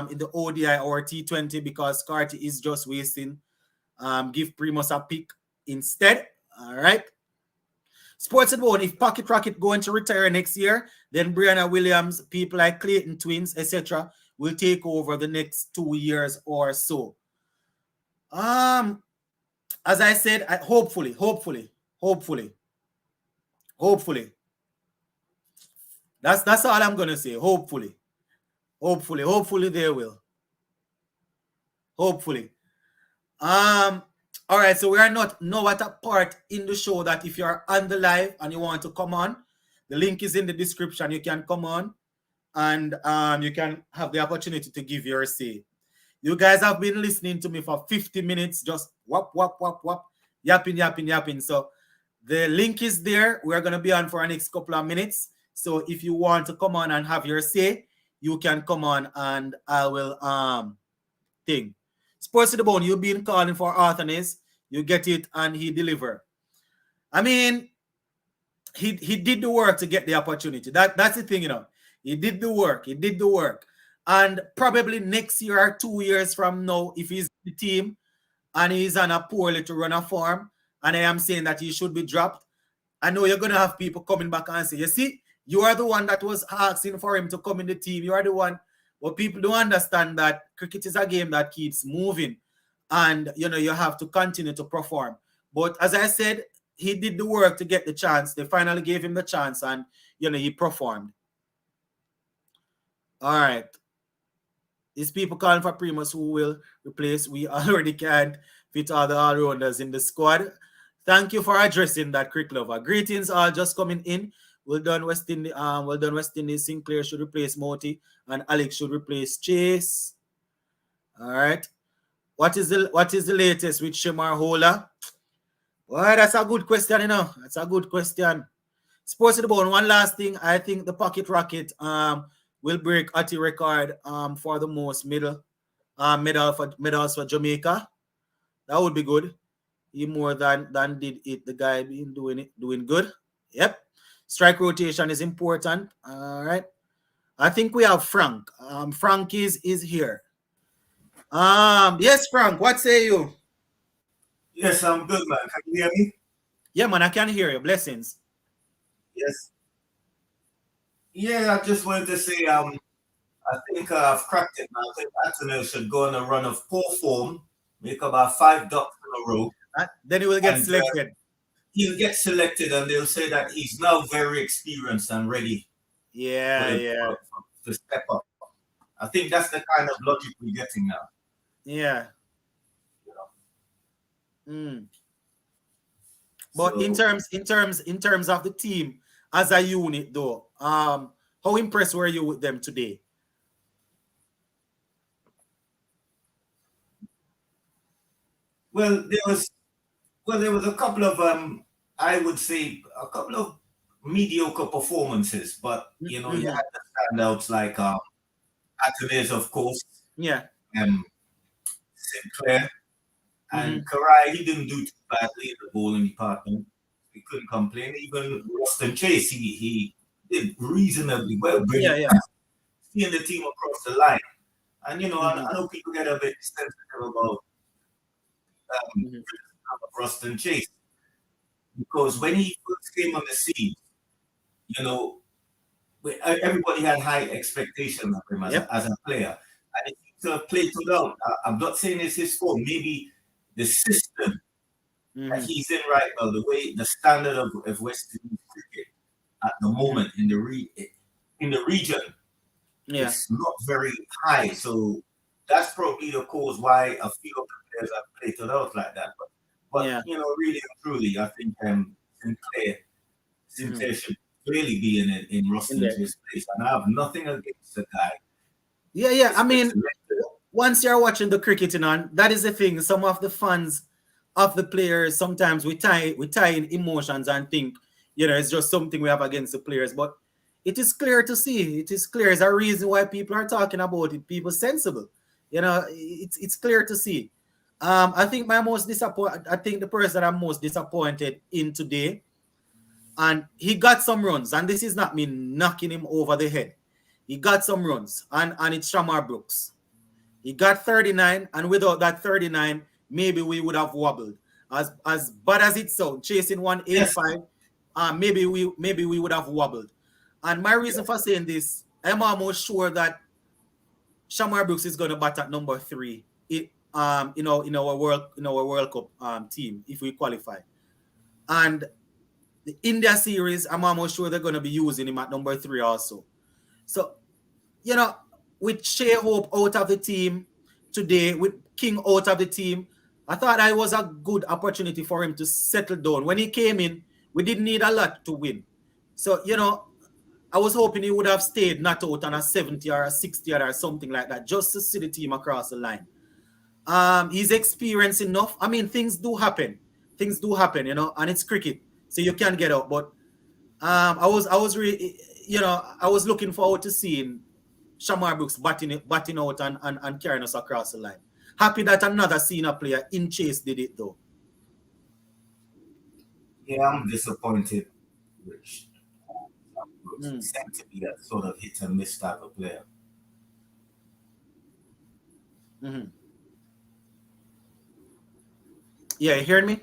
in the ODI or T20 because Carty is just wasting. Give Primus a pick instead. All right. Sports and Bone, if Pocket Rocket going to retire next year, then Brianna Williams, people like Clayton Twins, etc., will take over the next 2 years or so. As I said, hopefully. That's all I'm gonna say. Hopefully they will. Hopefully. All right, so we are not now at a part in the show that if you're on the live and you want to come on, the link is in the description. You can come on and you can have the opportunity to give your say. You guys have been listening to me for 50 minutes, just whop, yapping. So the link is there. We're going to be on for our next couple of minutes. So if you want to come on and have your say, you can come on and I will thing. Sports to the Bone, you've been calling for Arthurnes. You get it and he deliver. I mean, he did the work to get the opportunity. That's the thing, you know. He did the work. And probably next year or 2 years from now, if he's the team and he's on a poor little run of form, and I am saying that he should be dropped, I know you're going to have people coming back and say, you see, you are the one that was asking for him to come in the team. You are the one. But people don't understand that cricket is a game that keeps moving. And, you know, you have to continue to perform. But as I said, he did the work to get the chance. They finally gave him the chance and, you know, he performed. All right. These people calling for Primus who will replace. We already can't fit all the all-rounders in the squad. Thank you for addressing that, Crick Lover. Greetings all just coming in. Well done, West Indies. Sinclair should replace Moti and Alex should replace Chase. All right. What is the latest with Shemar Hola? Well, that's a good question, you know. That's a good question. Sports to the Bone. One last thing. I think the Pocket Rocket will break Ati record for the most medals for Jamaica. That would be good. He more than did it. The guy been doing good. Yep. Strike rotation is important. All right. I think we have Frank. Frank is here. Yes, Frank. What say you? Yes, I'm good, man. Can you hear me? Yeah, man. I can hear you. Blessings. Yes. Yeah, I just wanted to say, I think I've cracked it, man. I think Anthony should go on a run of poor form, make about 5 ducks in a row. Then he will get selected. He'll get selected, and they'll say that he's now very experienced and ready. To step up. I think that's the kind of logic we're getting now. Yeah. You know? But so, in terms of the team as a unit, though, how impressed were you with them today? Well, there was a couple of I would say a couple of mediocre performances, but you know, you had the standouts like Athens, of course. Yeah. Sinclair and Karai, he didn't do too badly in the bowling department. We couldn't complain. Even Ruston Chase, he did reasonably well. Seeing the team across the line. And you know, I know people get a bit sensitive about Ruston Chase. Because when he first came on the scene, you know, everybody had high expectations of him as a player. And he seems to have played it out. I'm not saying it's his fault. Maybe the system that he's in right now, the standard of West Indies cricket at the moment in the region, it's not very high. So that's probably the cause why a few of the players have played it out like that. But you know, really and truly, I think Sinclair should really be in Ruston's place. And I have nothing against the guy. Yeah. I mean, once you're watching the cricket, that is the thing. Some of the fans of the players, sometimes we tie in emotions and think, you know, it's just something we have against the players. But it is clear to see. It is clear. There's a reason why people are talking about it. People sensible. You know, it's clear to see. I think the person that I'm most disappointed in today, And he got some runs, and this is not me knocking him over the head. He got some runs, and it's Shamar Brooks. He got 39, and without that 39, maybe we would have wobbled. As bad as it sounds, chasing 185, maybe we would have wobbled. And my reason for saying this, I'm almost sure that Shamar Brooks is going to bat at number 3. In our World Cup team if we qualify. And the India series, I'm almost sure they're going to be using him at number 3 also. So, with Shea Hope out of the team today, with King out of the team, I thought that was a good opportunity for him to settle down. When he came in, we didn't need a lot to win. So, I was hoping he would have stayed not out on a 70 or a 60 or something like that, just to see the team across the line. He's experienced enough. I mean, things do happen, and it's cricket, so you can get out. But I was really, I was looking forward to seeing Shamar Brooks batting out and carrying us across the line. Happy that another senior player in Chase did it though. Yeah, I'm disappointed. Rich seems to be a sort of hit and miss type of player. Mm-hmm. Yeah, you hearing me?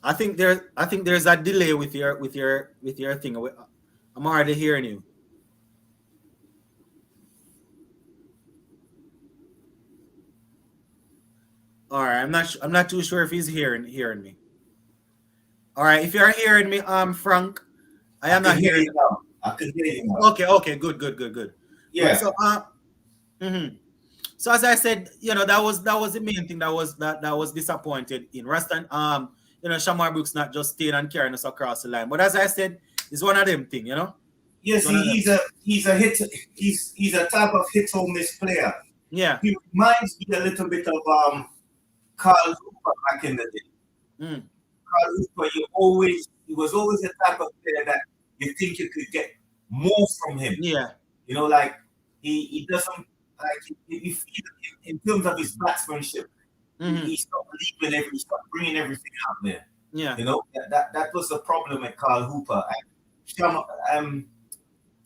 I think there's a delay with your thing. I'm already hearing you. All right, I'm not too sure if he's hearing me. All right, if you're hearing me, Frank, I am not hearing you now. I can hear you now. Okay, good. Yeah. So So as I said, that was the main thing that was disappointed in Rastan. Shamar Brooks not just staying and carrying us across the line, but as I said, it's one of them thing, Yes, he's a hit. He's a type of hit or miss player. Yeah. He reminds me a little bit of Carl Hooper back in the day. Carl Hooper, he was always the type of player that you think you could get more from him. Yeah. Like he doesn't you feel in terms of his batsmanship. He stopped he stopped bringing everything out there. Yeah. That was the problem with Carl Hooper.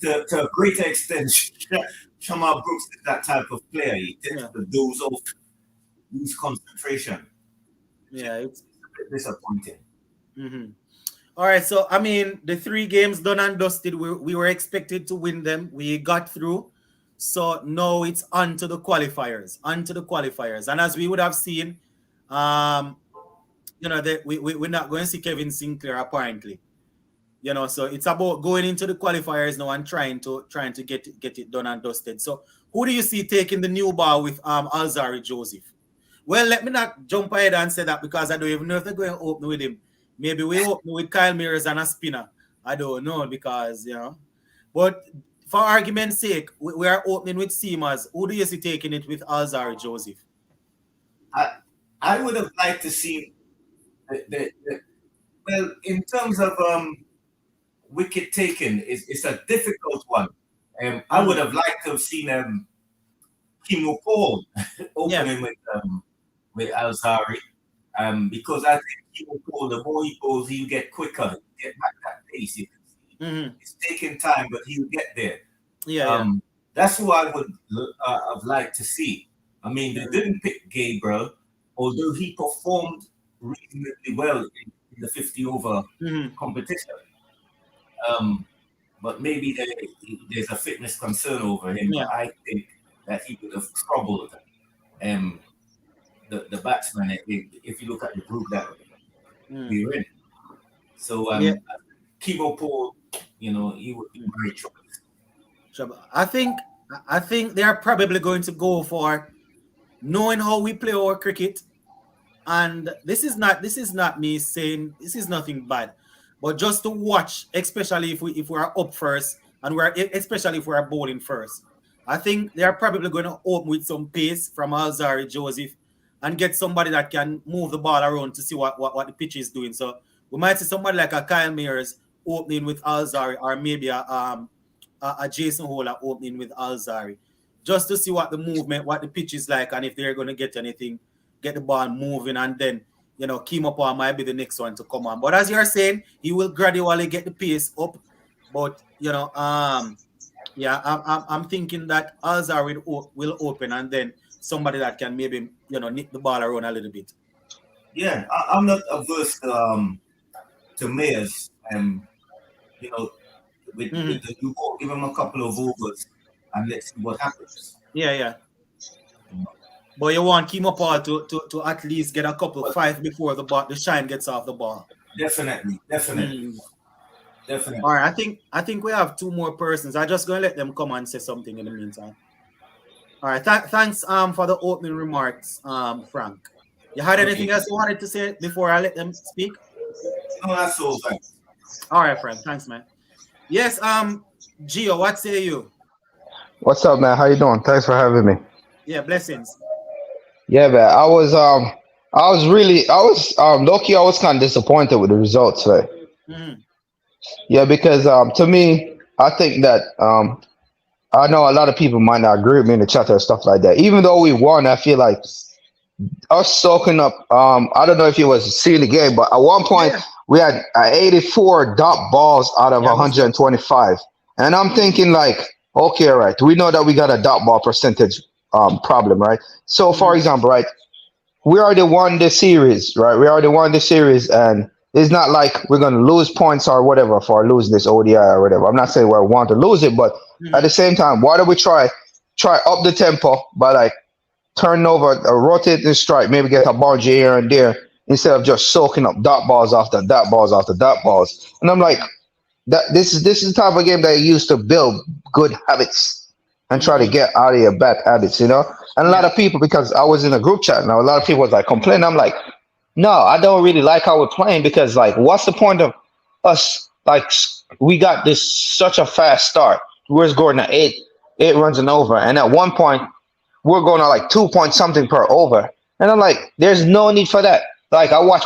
To a greater extent, Shamar Brooks is that type of player. He tends to doze off, lose concentration. Yeah, it's a bit disappointing. Mm-hmm. All right, so I mean, the 3 games done and dusted. We were expected to win them. We got through. So now it's on to the qualifiers. And as we would have seen, we're not going to see Kevin Sinclair apparently. So it's about going into the qualifiers now and trying to get it done and dusted. So who do you see taking the new ball with Alzarri Joseph? Well, let me not jump ahead and say that because I don't even know if they're going to open with him. Maybe we open with Kyle Mears and a spinner. I don't know because, But for argument's sake, we are opening with Seamers. Who do you see taking it with Alzarri Joseph? I would have liked to see well, in terms of wicket taken, it's a difficult one. I would have liked to have seen Kimo Paul opening with Alzarri. Because I think Kimo Paul, the more he goes, he'll get quicker, get back that pace. You can see. It's taking time, but he'll get there. That's who I would have liked to see. I mean, they didn't pick Gabriel, although he performed reasonably well in the 50-over competition. But maybe there's a fitness concern over him. But I think that he would have troubled the batsman if you look at the group that we're in. So Kimo Paul, he would be a great choice. I think they are probably going to go for knowing how we play our cricket. And this is not me saying this is nothing bad, but just to watch, especially if we are up first and especially if we are bowling first. I think they are probably going to open with some pace from Alzarri Joseph and get somebody that can move the ball around to see what the pitch is doing. So we might see somebody like a Kyle Mears opening with Alzarri, or maybe a Jason Holder opening with Alzarri, just to see what the movement, what the pitch is like, and if they're going to get anything get the ball moving, and then Keem Upon might be the next one to come on. But as you're saying, he will gradually get the pace up. But yeah, I'm thinking that Alzar will open, and then somebody that can maybe nick the ball around a little bit. Yeah, I'm not averse to Mayers, with the new ball, give him a couple of overs and let's see what happens. Yeah. But you want Keem Upon to at least get a couple 5 before the shine gets off the ball. Definitely. All right, I think we have 2 more persons. I'm just gonna let them come and say something in the meantime. All right, thanks for the opening remarks, Frank. You had anything else you wanted to say before I let them speak? No, that's all. Thanks. All right, Frank. Thanks, man. Yes, Gio, what say you? What's up, man? How you doing? Thanks for having me. Yeah, blessings. Yeah, man. I was low-key, I was kind of disappointed with the results, right? Mm-hmm. Yeah, because to me, I think that I know a lot of people might not agree with me in the chat and stuff like that. Even though we won, I feel like us soaking up. I don't know if you was seeing the game, but at one point we had 84 dot balls out of 125, and I'm thinking like, okay, right, we know that we got a dot ball percentage problem, right? So, for example, right, we already won the series, right? We already won the series, and it's not like we're gonna lose points or whatever for losing this ODI or whatever. I'm not saying we want to lose it, but at the same time, why don't we try up the tempo by like turning over, rotating the strike, maybe get a boundary here and there instead of just soaking up dot balls after dot balls after dot balls. And I'm like, this is the type of game that you use to build good habits and try to get out of your bad habits, And a lot of people, because I was in a group chat now, a lot of people was like complaining. I'm like, no, I don't really like how we're playing because like, what's the point of us? Like, we got this such a fast start. We're scoring at 8 runs and over, and at one point we're going to like 2 point something per over, and I'm like, there's no need for that. Like I watch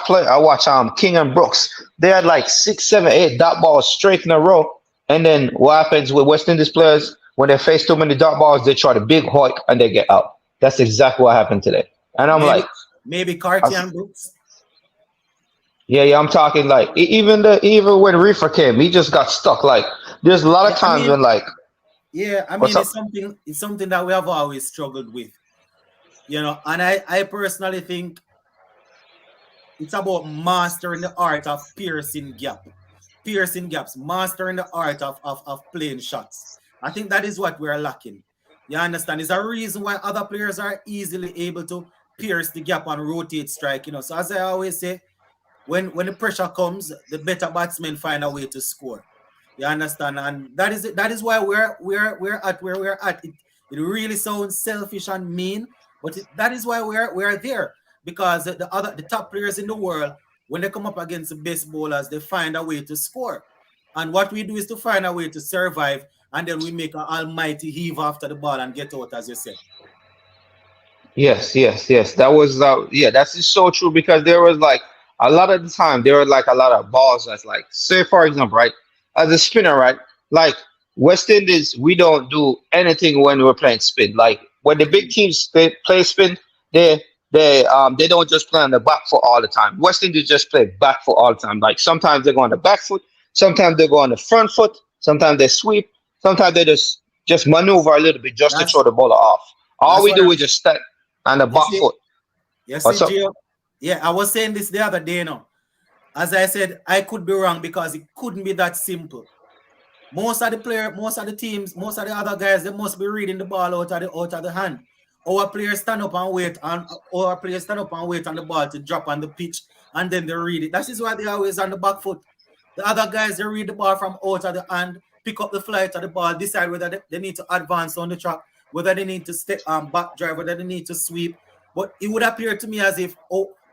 King and Brooks. They had like 6, 7, 8 dot balls straight in a row, and then what happens with West Indies players when they face too many dot balls? They try to big hoik and they get out. That's exactly what happened today. And I'm maybe Cartier and Brooks. Yeah, I'm talking like even when Reefer came, he just got stuck. Like there's a lot of times when like. Yeah, I mean it's something that we have always struggled with, and I personally think it's about mastering the art of piercing gaps, mastering the art of playing shots. I think that is what we're lacking. You understand? There's a reason why other players are easily able to pierce the gap and rotate strike. So as I always say, when the pressure comes, the better batsmen find a way to score. You understand? And that is it. That is why we're at where we're at. It really sounds selfish and mean, but that is why we're there. Because the top players in the world, when they come up against the best bowlers, they find a way to score. And what we do is to find a way to survive, and then we make an almighty heave after the ball and get out, as you said. Yes. That was that's just so true because there was like a lot of the time there were like a lot of balls that's like, say for example, right, as a spinner, right, like West Indies, we don't do anything when we're playing spin. Like when the big teams play spin, they don't just play on the back foot all the time. West Indies just play back foot all the time. Like sometimes they go on the back foot, sometimes they go on the front foot, sometimes they sweep, sometimes they just maneuver a little bit just to throw the bowler off. All we do is just stand on the back foot. Yes, Gio. Yeah, I was saying this the other day, As I said, I could be wrong because it couldn't be that simple. Most of the players, most of the teams, most of the other guys, they must be reading the ball out of the hand. Our players stand up and wait, and our players stand up and wait on the ball to drop on the pitch, and then they read it. That is why they're always on the back foot. The other guys, they read the ball from out of the hand, pick up the flight of the ball, decide whether they need to advance on the track, whether they need to step back drive, whether they need to sweep. But it would appear to me as if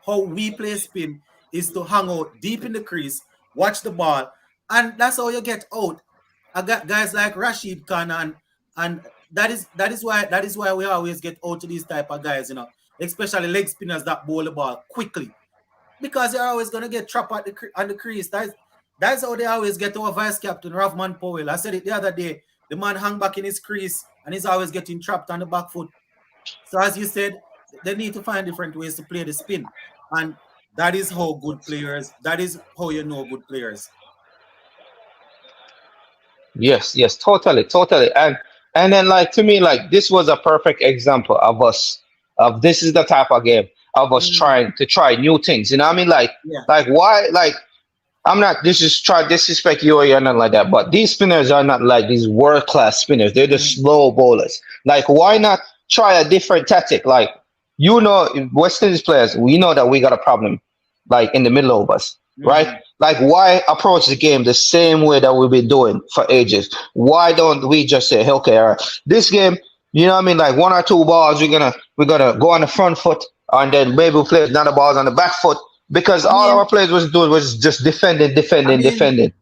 how we play spin is to hang out deep in the crease, watch the ball, and that's how you get out. I got guys like Rashid Khan, and that is why we always get out to these type of guys, especially leg spinners that bowl the ball quickly, because they're always gonna get trapped on the crease. That's how they always get our vice captain Ravman Powell. I said it the other day. The man hang back in his crease and he's always getting trapped on the back foot. So as you said, they need to find different ways to play the spin. And that is how good players, that is how you know good players. Yes, totally. And then like to me, like this was a perfect example of us of this is the type of game of us Mm, trying to try new things. You know what I mean? yeah. Like why like I'm not this is try disrespect you or nothing like that, but these spinners are not like these world class spinners. They're the Mm, slow bowlers. Like why not try a different tactic? Like you know, West Indies players, we know that we got a problem like in the middle of us, right? mhm. Like why approach the game the same way that we've been doing for ages? Why don't we just say, hey, okay, all right, this game, you know what I mean? Like one or two balls, we're gonna go on the front foot, and then maybe we play another balls on the back foot because I all our mean, players was doing was just defending, I defending, mean, defending.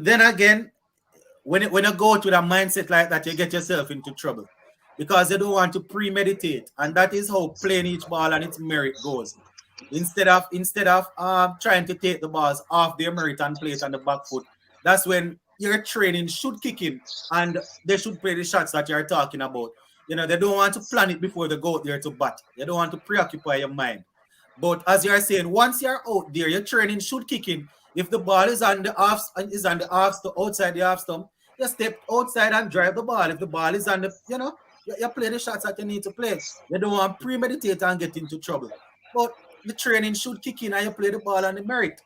then again, when you go to a mindset like that, you get yourself into trouble because you don't want to premeditate, and that is how playing each ball and its merit goes. Instead of trying to take the balls off their merit and play it on the back foot, that's when your training should kick in and they should play the shots that you're talking about. You know, they don't want to plan it before they go out there to bat. They don't want to preoccupy your mind. But as you're saying, once you're out there, your training should kick in. If the ball is on the outside the off stump, you step outside and drive the ball. If the ball is on the, you play the shots that you need to play. You don't want to premeditate and get into trouble. But the training should kick in and you play the ball on the merit.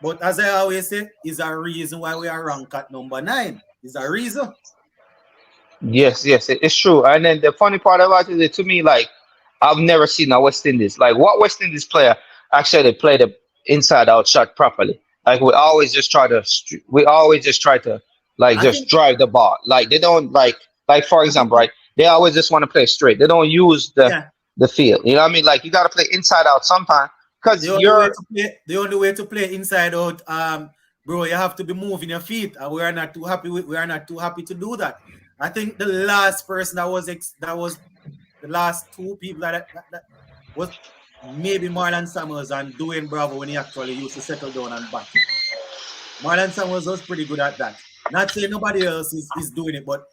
But as I always say, is a reason why we are ranked at number 9. Is a reason. Yes, it's true. And then the funny part about it is to me, like I've never seen a West Indies like what West Indies player actually play the inside out shot properly. Like we always just try to like I just think, drive the ball. Like they don't like for I think, example, right? They always just want to play straight. They don't use yeah, the field. You know what I mean? Like you got to play inside out sometimes because the only way you're to play, the only way to play inside out, bro, you have to be moving your feet, and we are not too happy to do that. I think the last person that was the last two people that was maybe Marlon Samuels and Dwayne Bravo when he actually used to settle down and bat. Marlon Samuels was pretty good at that. Not saying nobody else is doing it, but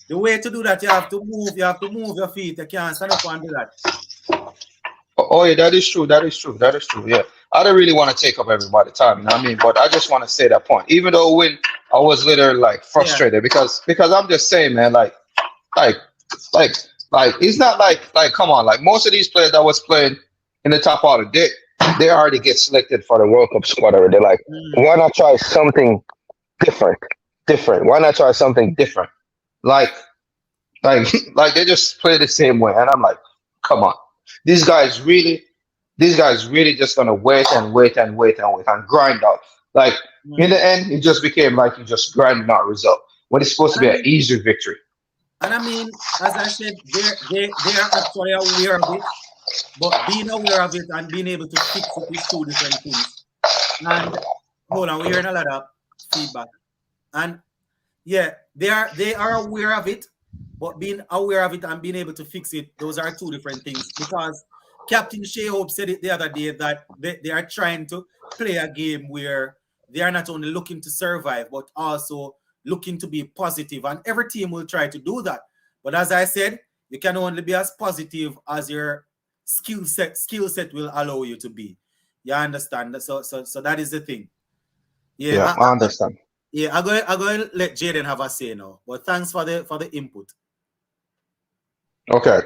the way to do that, you have to move your feet. You can't stand up and do that. Oh yeah, that is true. That is true. Yeah, I don't really want to take up everybody's time. You know what I mean? But I just want to say that point. Even though when I was literally like Yeah. frustrated because I'm just saying, man, like like it's not like come on, like most of these players that was playing in the top order, they already get selected for the World Cup squad already. They're like, Mm. why not try something different? Different. Why not try something different? Like like like they just play the same way, and I'm like, come on, these guys really, these guys really just gonna wait and grind out. Like in Mm. the end, it just became like you just grinding out result when it's supposed to And I be an mean, easy victory. as I said, they are actually aware of it, but being aware of it and being able to fix it is two different things. And hold on, we're hearing a lot of feedback. And yeah, they are aware of it, but being aware of it and being able to fix it, those are two different things. Because Captain Shea Hope said it the other day that they are trying to play a game where they are not only looking to survive, but also looking to be positive. And every team will try to do that. But as I said, you can only be as positive as your skill set will allow you to be. You understand? So that is the thing. Yeah, Yeah, I understand. yeah, I'm going to let Jaden have a say now. But thanks for the input. Okay.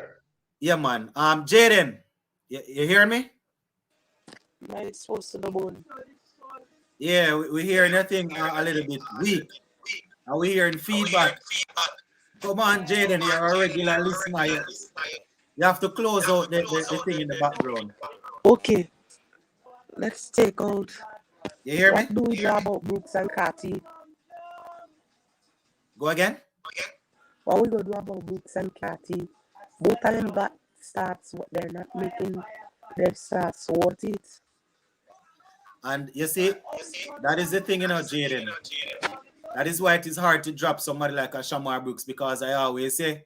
Yeah, man. Jaden, you hear me? Man, it's supposed to the bone. Yeah, we hearing your thing a little bit weak. And we hearing feedback. Come on, Jaden, you're a regular listener. You have to close out the thing in the background. Okay, let's take out. You hear me? What do we do about Brooks and Cathy? Go again. What we gonna do about Brooks and Cathy? Both of them got starts, but they're not making their starts worth it. And you see, that is the thing, Jaden. That is why it is hard to drop somebody like a Shamar Brooks, because I always say,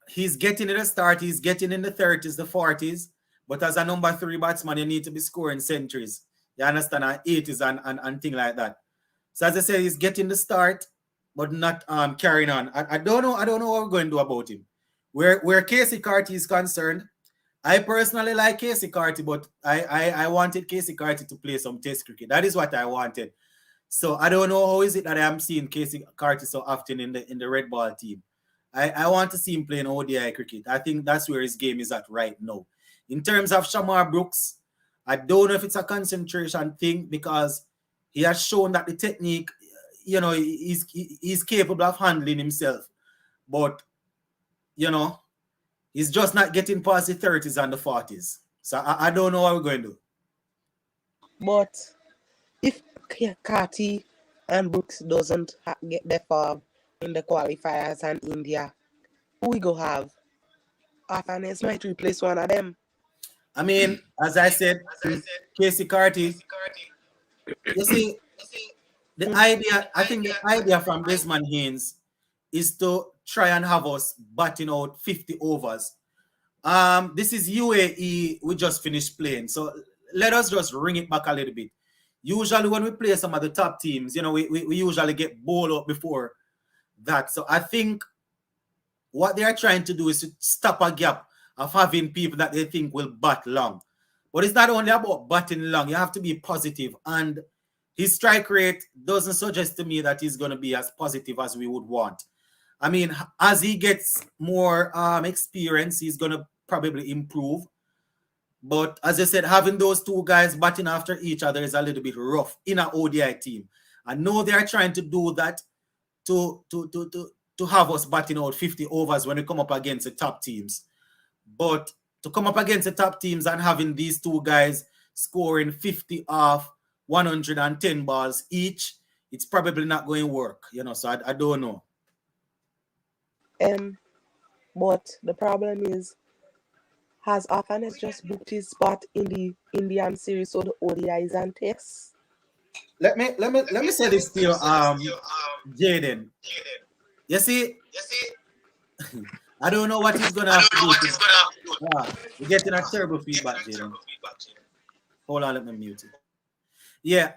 he's getting in the start, he's getting in the 30s, the 40s, but as a number 3 batsman, you need to be scoring centuries. You understand? And 80s and thing like that. So as I say, he's getting the start, but not carrying on. I don't know what we're going to do about him. Where Casey Carty is concerned, I personally like Casey Carty, but I wanted Casey Carty to play some test cricket. That is what I wanted. So I don't know how is it that I'm seeing Casey Carty so often in the red ball team. I want to see him playing ODI cricket. I think that's where his game is at right now. In terms of Shamar Brooks, I don't know if it's a concentration thing because he has shown that the technique, you know, he's capable of handling himself. But, you know, he's just not getting past the 30s and the 40s. So I don't know what we're going to do. But if Carty and Brooks doesn't get that far in the qualifiers and India, who we go have? Afanes might replace one of them. I mean, as I said, Casey Carty, you see, the idea, I think the idea from Desmond Haynes is to try and have us batting out 50 overs. This is UAE, we just finished playing. So let us just ring it back a little bit. Usually when we play some of the top teams, you know, we usually get bowled up before that. So I think what they are trying to do is to stop a gap of having people that they think will bat long. But it's not only about batting long. You have to be positive. And his strike rate doesn't suggest to me that he's going to be as positive as we would want. I mean, as he gets more experience, he's going to probably improve. But as I said, having those two guys batting after each other is a little bit rough in an ODI team. I know they are trying to do that to have us batting out 50 overs when we come up against the top teams. But to come up against the top teams and having these two guys scoring 50 off 110 balls each, it's probably not going to work, you know, so I don't know. But the problem is, has Afanes just booked his spot in the Indian series or the ODIs and tests? Let me say this to you, Jaden. You see, I don't know what he's gonna have to do. Yeah, we're getting a terrible feedback, Jaden. Hold on, let me mute it. Yeah.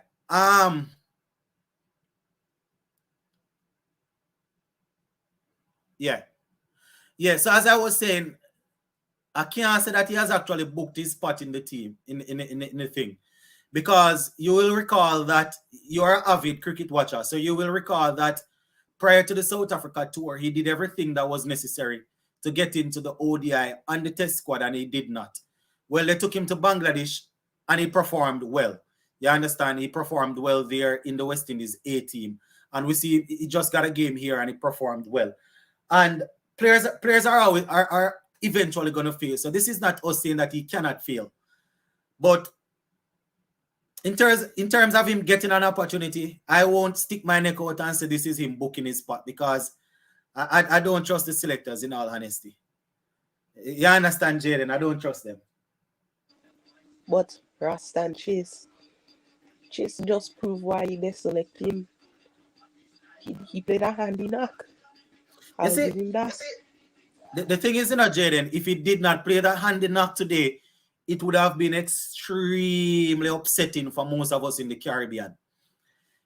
Yeah. So as I was saying, I can't say that he has actually booked his spot in the team, in the thing. Because you will recall that you're an avid cricket watcher. So you will recall that prior to the South Africa tour, he did everything that was necessary to get into the ODI and the test squad, and he did not. Well, they took him to Bangladesh, and he performed well. You understand? He performed well there in the West Indies A team. And we see he just got a game here, and he performed well. And players are eventually going to fail. So this is not us saying that he cannot fail. But in terms of him getting an opportunity, I won't stick my neck out and say this is him booking his spot because I don't trust the selectors, in all honesty. You understand, Jaden? I don't trust them. But Rasta and Chase just prove why they select him. He played a handy knock. I'll give him that. The thing is, you know, Jaden, if he did not play that handy knock today, it would have been extremely upsetting for most of us in the Caribbean.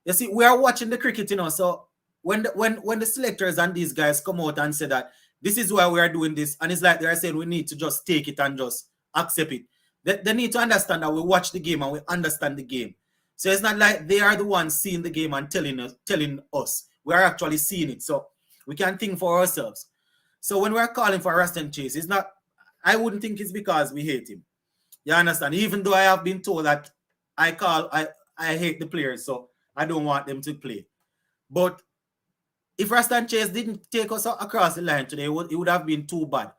You see, we are watching the cricket, you know, so when the selectors and these guys come out and say that this is why we are doing this, and it's like they're saying we need to just take it and just accept it. They need to understand that we watch the game and we understand the game. So it's not like they are the ones seeing the game and telling us. We are actually seeing it. So we can think for ourselves. So when we're calling for Raston Chase, it's not, I wouldn't think it's because we hate him. You understand? Even though I have been told that I hate the players, so I don't want them to play. But if Raston Chase didn't take us across the line today, it would have been too bad.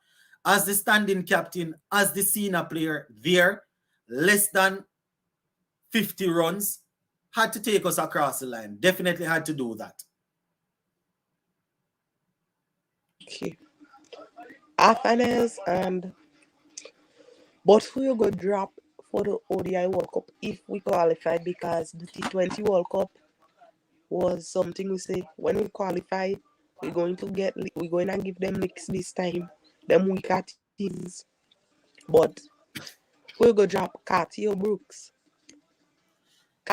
As the standing captain, as the senior player there, less than 50 runs, had to take us across the line. Definitely had to do that. Okay. Afanes but who you go drop for the ODI World Cup if we qualify, because the T20 World Cup was something we say when we qualify, we're going to give them licks this time, them weaker teams. But who you go drop, Carty or Brooks?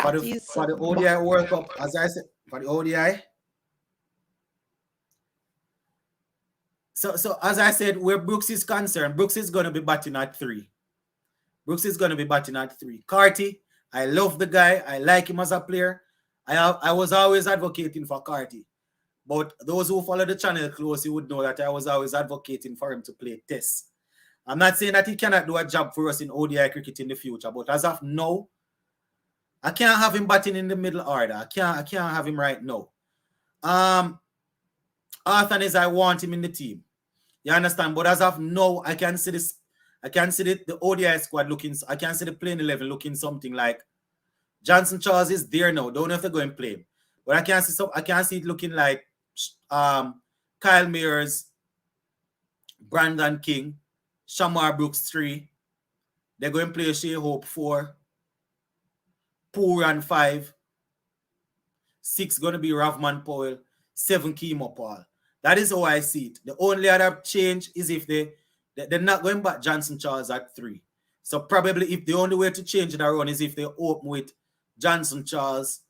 For the ODI World Cup, as I said, for the ODI, So as I said, where Brooks is concerned, Brooks is going to be batting at 3. Brooks is going to be batting at 3. Carty, I love the guy. I like him as a player. I was always advocating for Carty. But those who follow the channel closely would know that I was always advocating for him to play Test. I'm not saying that he cannot do a job for us in ODI cricket in the future, but as of now, I can't have him batting in the middle order. I can't have him right now. Arthur is I want him in the team. You understand? But as of now, I can see this. I can see the ODI squad looking. I can see the playing 11 looking something like Johnson Charles is there now. Don't have to go and play him. But I can see some. I can see it looking like Kyle Mears, Brandon King, Shamar Brooks 3. They're going to play Shea Hope 4. Pooran 5. 6 going to be Ravman Powell. 7 Kimo Paul. That is how I see it. The only other change is if they're not going back Johnson Charles at 3. So probably if the only way to change the run is if they open with Johnson Charles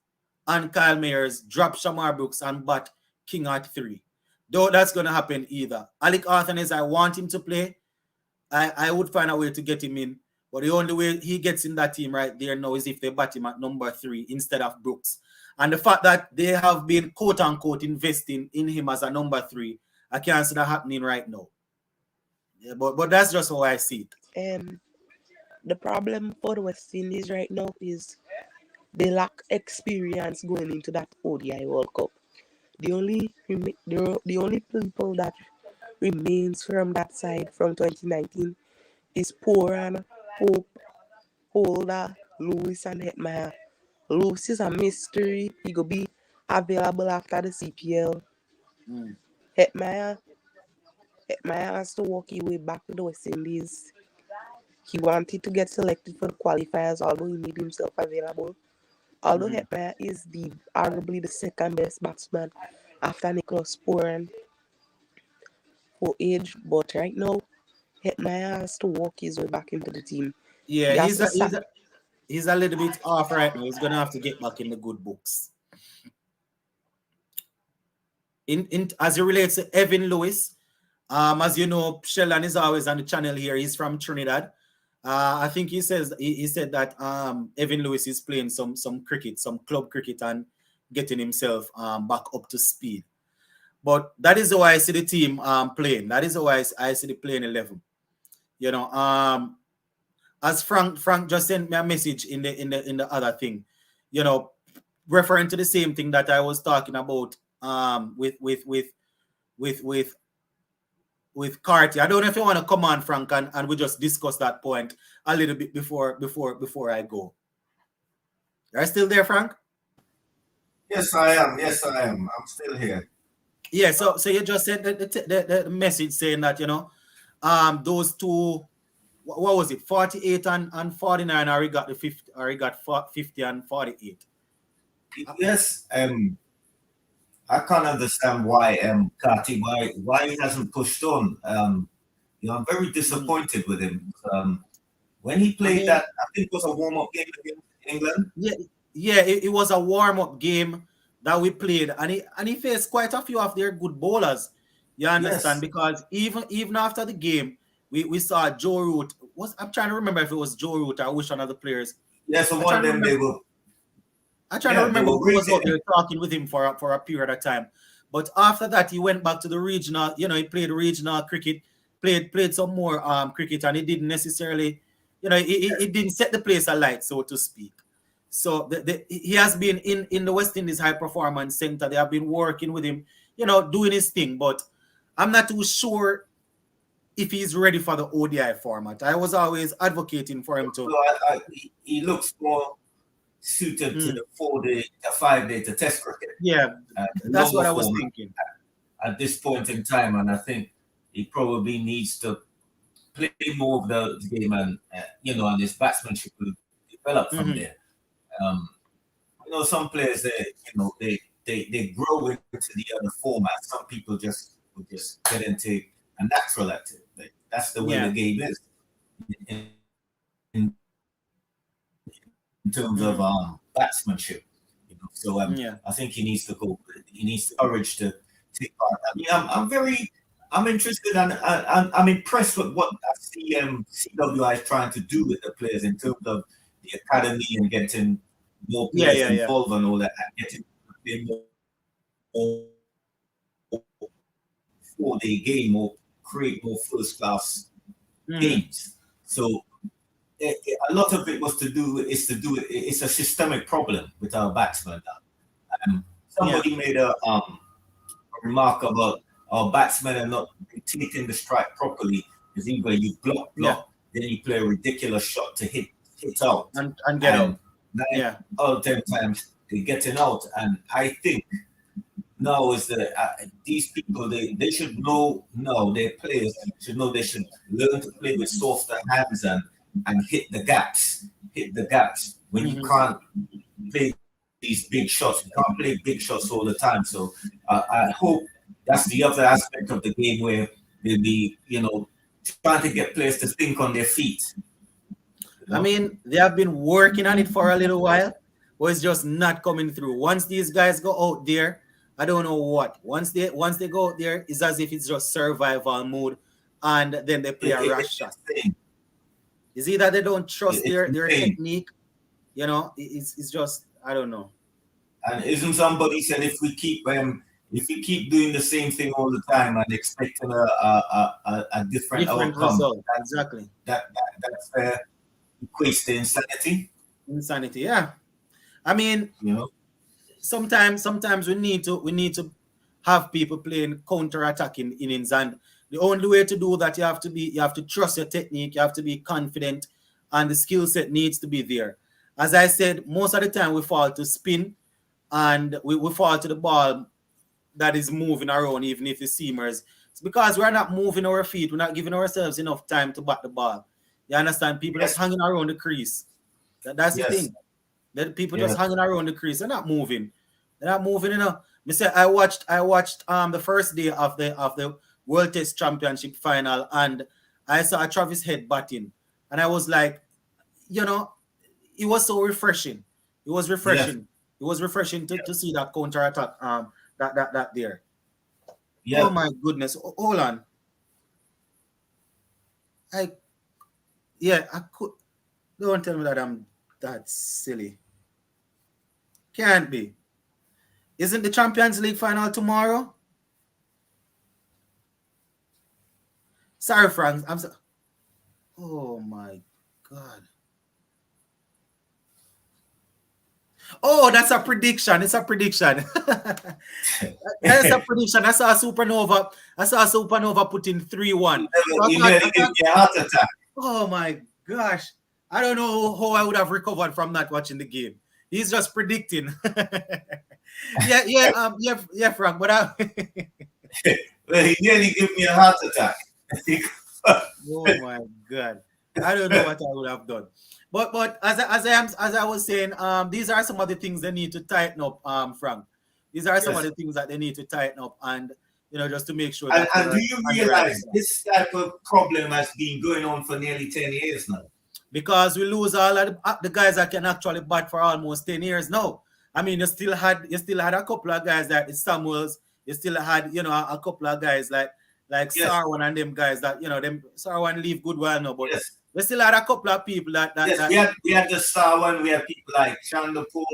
and Kyle Mears, drop Shamar Brooks and bat King at 3. Though that's going to happen either. Alec Arthanes, I want him to play. I would find a way to get him in. But the only way he gets in that team right there now is if they bat him at number 3 instead of Brooks. And the fact that they have been quote-unquote investing in him as a number 3, I can't see that happening right now. Yeah, but that's just how I see it. The problem for the West Indies right now is they lack experience going into that ODI World Cup. The only people that remains from that side from 2019 is Pooran, Hope, Holder, Lewis, and Hetmeyer. Lewis is a mystery. He will be available after the CPL. Hetmeyer has to work his way back to the West Indies. He wanted to get selected for the qualifiers, although he made himself available. Although Hetmeyer is arguably the second best batsman after Nicholas Pooran for age, but right now, Hetmeyer has to work his way back into the team. Yeah, he's a little bit off right now. He's going to have to get back in the good books. As it relates to Evan Lewis, as you know, Sheldon is always on the channel here. He's from Trinidad. I think he said that Evan Lewis is playing some cricket, some club cricket, and getting himself back up to speed. But that is how I see the team playing. That is how I see the playing 11. You know, as Frank just sent me a message in the other thing, you know, referring to the same thing that I was talking about with Carty. I don't know if you want to come on, Frank, and we just discuss that point a little bit before I go. Are you still there, Frank? Yes, I am. I'm still here. Yeah, so you just said the message saying that, you know, those two, what was it, 48 and 49, or he got the 50, or he got 50 and 48. Yes, I can't understand why Carty, why he hasn't pushed on. You know, I'm very disappointed with him. When he played that, I think it was a warm-up game against England. Yeah, it was a warm-up game that we played, and he faced quite a few of their good bowlers. You understand? Yes. Because even after the game, we saw Joe Root. I'm trying to remember if it was Joe Root or which one of the players. Yeah, so one of them they were. I'm trying to remember who was out there talking with him for a period of time. But after that, he went back to the regional, you know, he played regional cricket, played some more cricket, and he didn't necessarily, you know, he didn't set the place alight, so to speak. So he has been in the West Indies High Performance Center. They have been working with him, you know, doing his thing. But I'm not too sure if he's ready for the ODI format. I was always advocating for him to. So he looks more suited to the 4-day, the 5-day to test cricket. Yeah, that's what I was thinking at this point in time, and I think he probably needs to play more of the game, and you know, and his batsmanship will develop from there. You know, some players they grow into the other format. Some people just get into a natural activity. That's the way the game is. In terms of batsmanship, you know, so I think he needs to go. He needs the courage to take part. I mean, I'm interested and I'm impressed with what CWI is trying to do with the players in terms of the academy and getting more players involved and all that, and getting more 4-day game or create more first class games. So a lot of it it's a systemic problem with our batsmen now. Somebody made a remark about our batsmen are not taking the strike properly, because either you block, then you play a ridiculous shot to hit out and get out. All 10 times they're getting out, and I think now is that these people they should know. No, their players should know they should learn to play with softer hands and hit the gaps when you can't play these big shots. You can't play big shots all the time. So I hope that's the other aspect of the game where they'll be, trying to get players to think on their feet. I mean, they have been working on it for a little while, but it's just not coming through. Once these guys go out there, I don't know what. Once they go out there, it's as if it's just survival mode, and then they play a rash shot. Is it that they don't trust their technique? It's just, I don't know. And isn't somebody said if we keep doing the same thing all the time and expecting a different outcome, result. Exactly. That's equates to insanity. Insanity, yeah. I mean, sometimes we need to have people playing counter-attacking innings, and the only way to do that, you have to trust your technique, you have to be confident, and the skill set needs to be there. As I said, most of the time we fall to spin, and we fall to the ball that is moving around, even if it's seamers. It's because we're not moving our feet, we're not giving ourselves enough time to bat the ball. You understand? People just hanging around the crease. That's the thing. That people just hanging around the crease. They're not moving. Me say I watched the first day of the World Test Championship final, and I saw Travis Head batting, and I was like, it was so refreshing. It was refreshing. Yes. It was refreshing to see that counter attack. That there. Yeah. Oh my goodness! Hold on. I could. Don't tell me that I'm that silly. Can't be. Isn't the Champions League final tomorrow? Sorry, Frank. Oh my God. Oh, that's a prediction. It's a prediction. That's a prediction. I saw a supernova put in 3-1. Heart attack. Oh my gosh. I don't know how I would have recovered from not watching the game. He's just predicting. Yeah, Frank. But well, he nearly gave me a heart attack. Oh my God. I don't know what I would have done. But as I was saying, these are some of the things they need to tighten up, Frank. These are some of the things that they need to tighten up, and just to make sure. And do you realize this type of problem has been going on for nearly 10 years now? Because we lose all of the guys that can actually bat for almost 10 years now. I mean, you still had a couple of guys like Samuels. You still had a couple of guys like Sarwan and them guys that them Sarwan leave good while now, but. Yes. We still had a couple of people that we had the star one. We have people like Chandler Paul.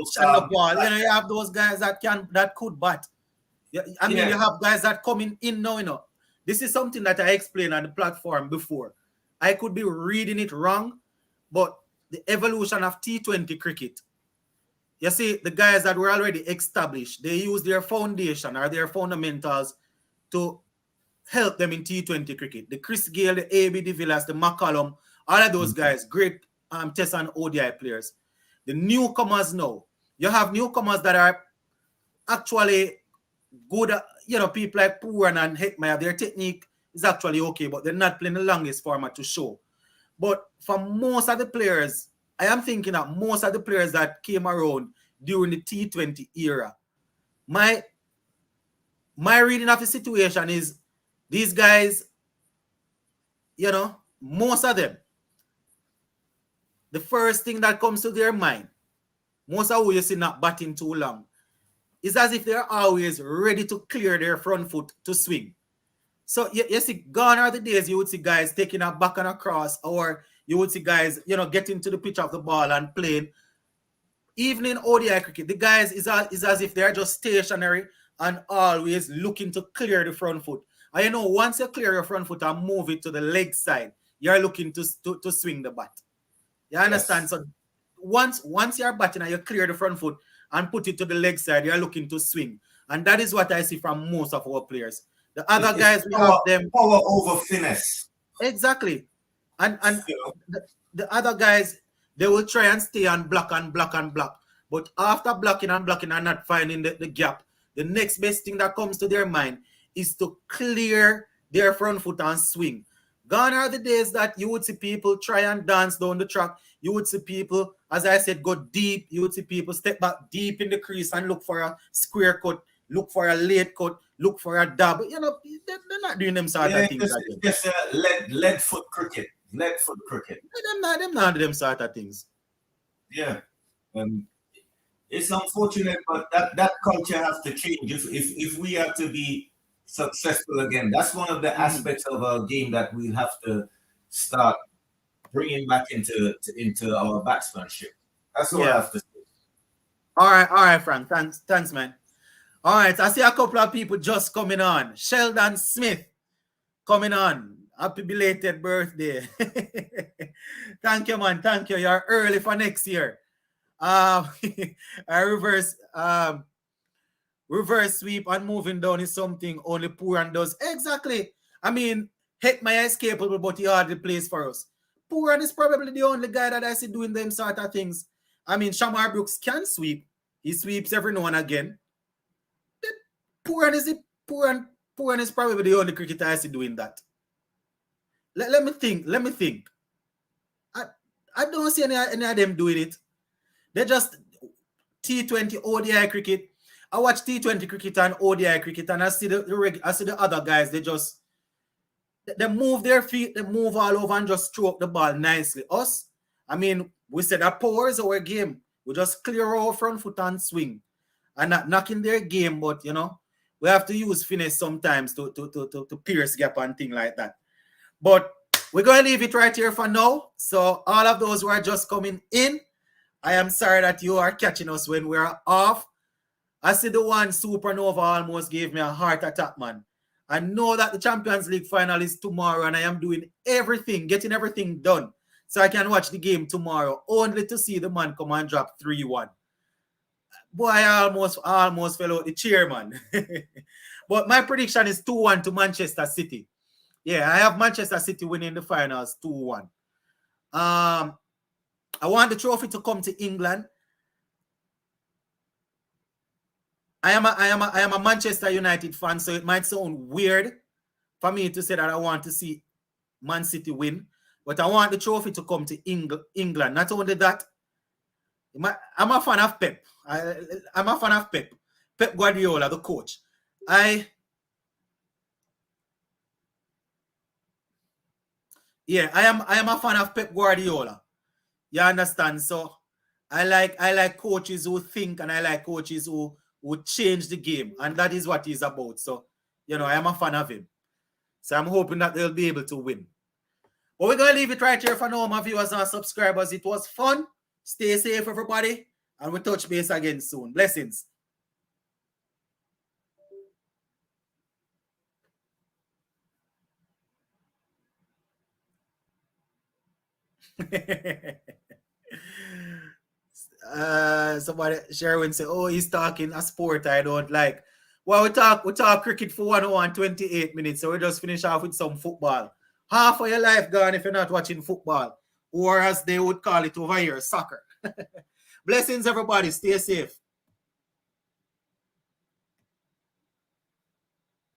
You have those guys that could bat. You have guys that coming in now. This is something that I explained on the platform before. I could be reading it wrong, but the evolution of T20 cricket. You see, the guys that were already established, they use their foundation or their fundamentals to help them in T20 cricket. The Chris Gayle, the A.B. de Villiers, the McCallum. All of those guys, great Test and ODI players. The newcomers now, you have newcomers that are actually good, people like Pooran and Hetmeyer, their technique is actually okay, but they're not playing the longest format to show. But for most of the players, I am thinking that most of the players that came around during the T20 era, my reading of the situation is these guys, most of them, the first thing that comes to their mind, most of who you see not batting too long, is as if they're always ready to clear their front foot to swing. So you see, gone are the days you would see guys taking a back and a cross, or you would see guys, getting to the pitch of the ball and playing. Even in ODI cricket, the guys is as if they're just stationary and always looking to clear the front foot. And once you clear your front foot and move it to the leg side, you're looking to swing the bat. You understand? Yes. So once you're batting and you clear the front foot and put it to the leg side, you're looking to swing. And that is what I see from most of our players. The other guys, we have them power over finesse. Exactly. And the other guys, they will try and stay and block and block and block. But after blocking and not finding the gap, the next best thing that comes to their mind is to clear their front foot and swing. Gone are the days that you would see people try and dance down the track. You would see people, as I said, go deep. You would see people step back deep in the crease and look for a square cut, look for a late cut, look for a dab. They're not doing them sort of things. Just lead foot cricket. Lead foot cricket. Them not them sort of things. Yeah. It's unfortunate, but that culture has to change if we are to be successful again. That's one of the aspects of our game that we'll have to start bringing back into our batsmanship. That's all I have to say. All right, Frank. Thanks, man. All right, I see a couple of people just coming on. Sheldon Smith coming on. Happy belated birthday. Thank you, man. Thank you. You're early for next year. I reverse sweep and moving down is something only Pooran does. Exactly. I mean, Hetmyer is capable, but he hardly plays for us. Pooran is probably the only guy that I see doing them sort of things. I mean, Shamar Brooks can sweep. He sweeps every now and again. Pooran is probably the only cricketer I see doing that. Let me think. I don't see any of them doing it. They're just T20 ODI cricket. I watch T20 cricket and ODI cricket, and I see the other guys. They move their feet, they move all over and just stroke the ball nicely. Us, I mean, we said that power is our game. We just clear our front foot and swing, and not knocking their game, but we have to use finesse sometimes to pierce gap and thing like that. But we're going to leave it right here for now. So all of those who are just coming in, I am sorry that you are catching us when we're off. I see the one Supernova almost gave me a heart attack, man. I know that the Champions League final is tomorrow, and I am doing everything, getting everything done, so I can watch the game tomorrow, only to see the man come and drop 3-1. Boy, I almost fell out the chair, man. But my prediction is 2-1 to Manchester City. Yeah, I have Manchester City winning the finals 2-1. I want the trophy to come to England. I am a Manchester United fan, so it might sound weird for me to say that I want to see Man City win, but I want the trophy to come to England. Not only that, I'm a fan of Pep. I'm a fan of Pep. Pep Guardiola, the coach. I am a fan of Pep Guardiola. You understand? So I like coaches who think, and I like coaches who change the game, and that is what he's about. So, I am a fan of him. So I'm hoping that they'll be able to win. But we're going to leave it right here for now, my viewers and subscribers. It was fun. Stay safe, everybody, and we'll touch base again soon. Blessings. Somebody Sherwin say, "Oh, he's talking a sport I don't like." Well, we talk cricket for 1 hour and 28 minutes, so we just finish off with some football. Half of your life gone if you're not watching football, or as they would call it over here, soccer. Blessings, everybody. Stay safe.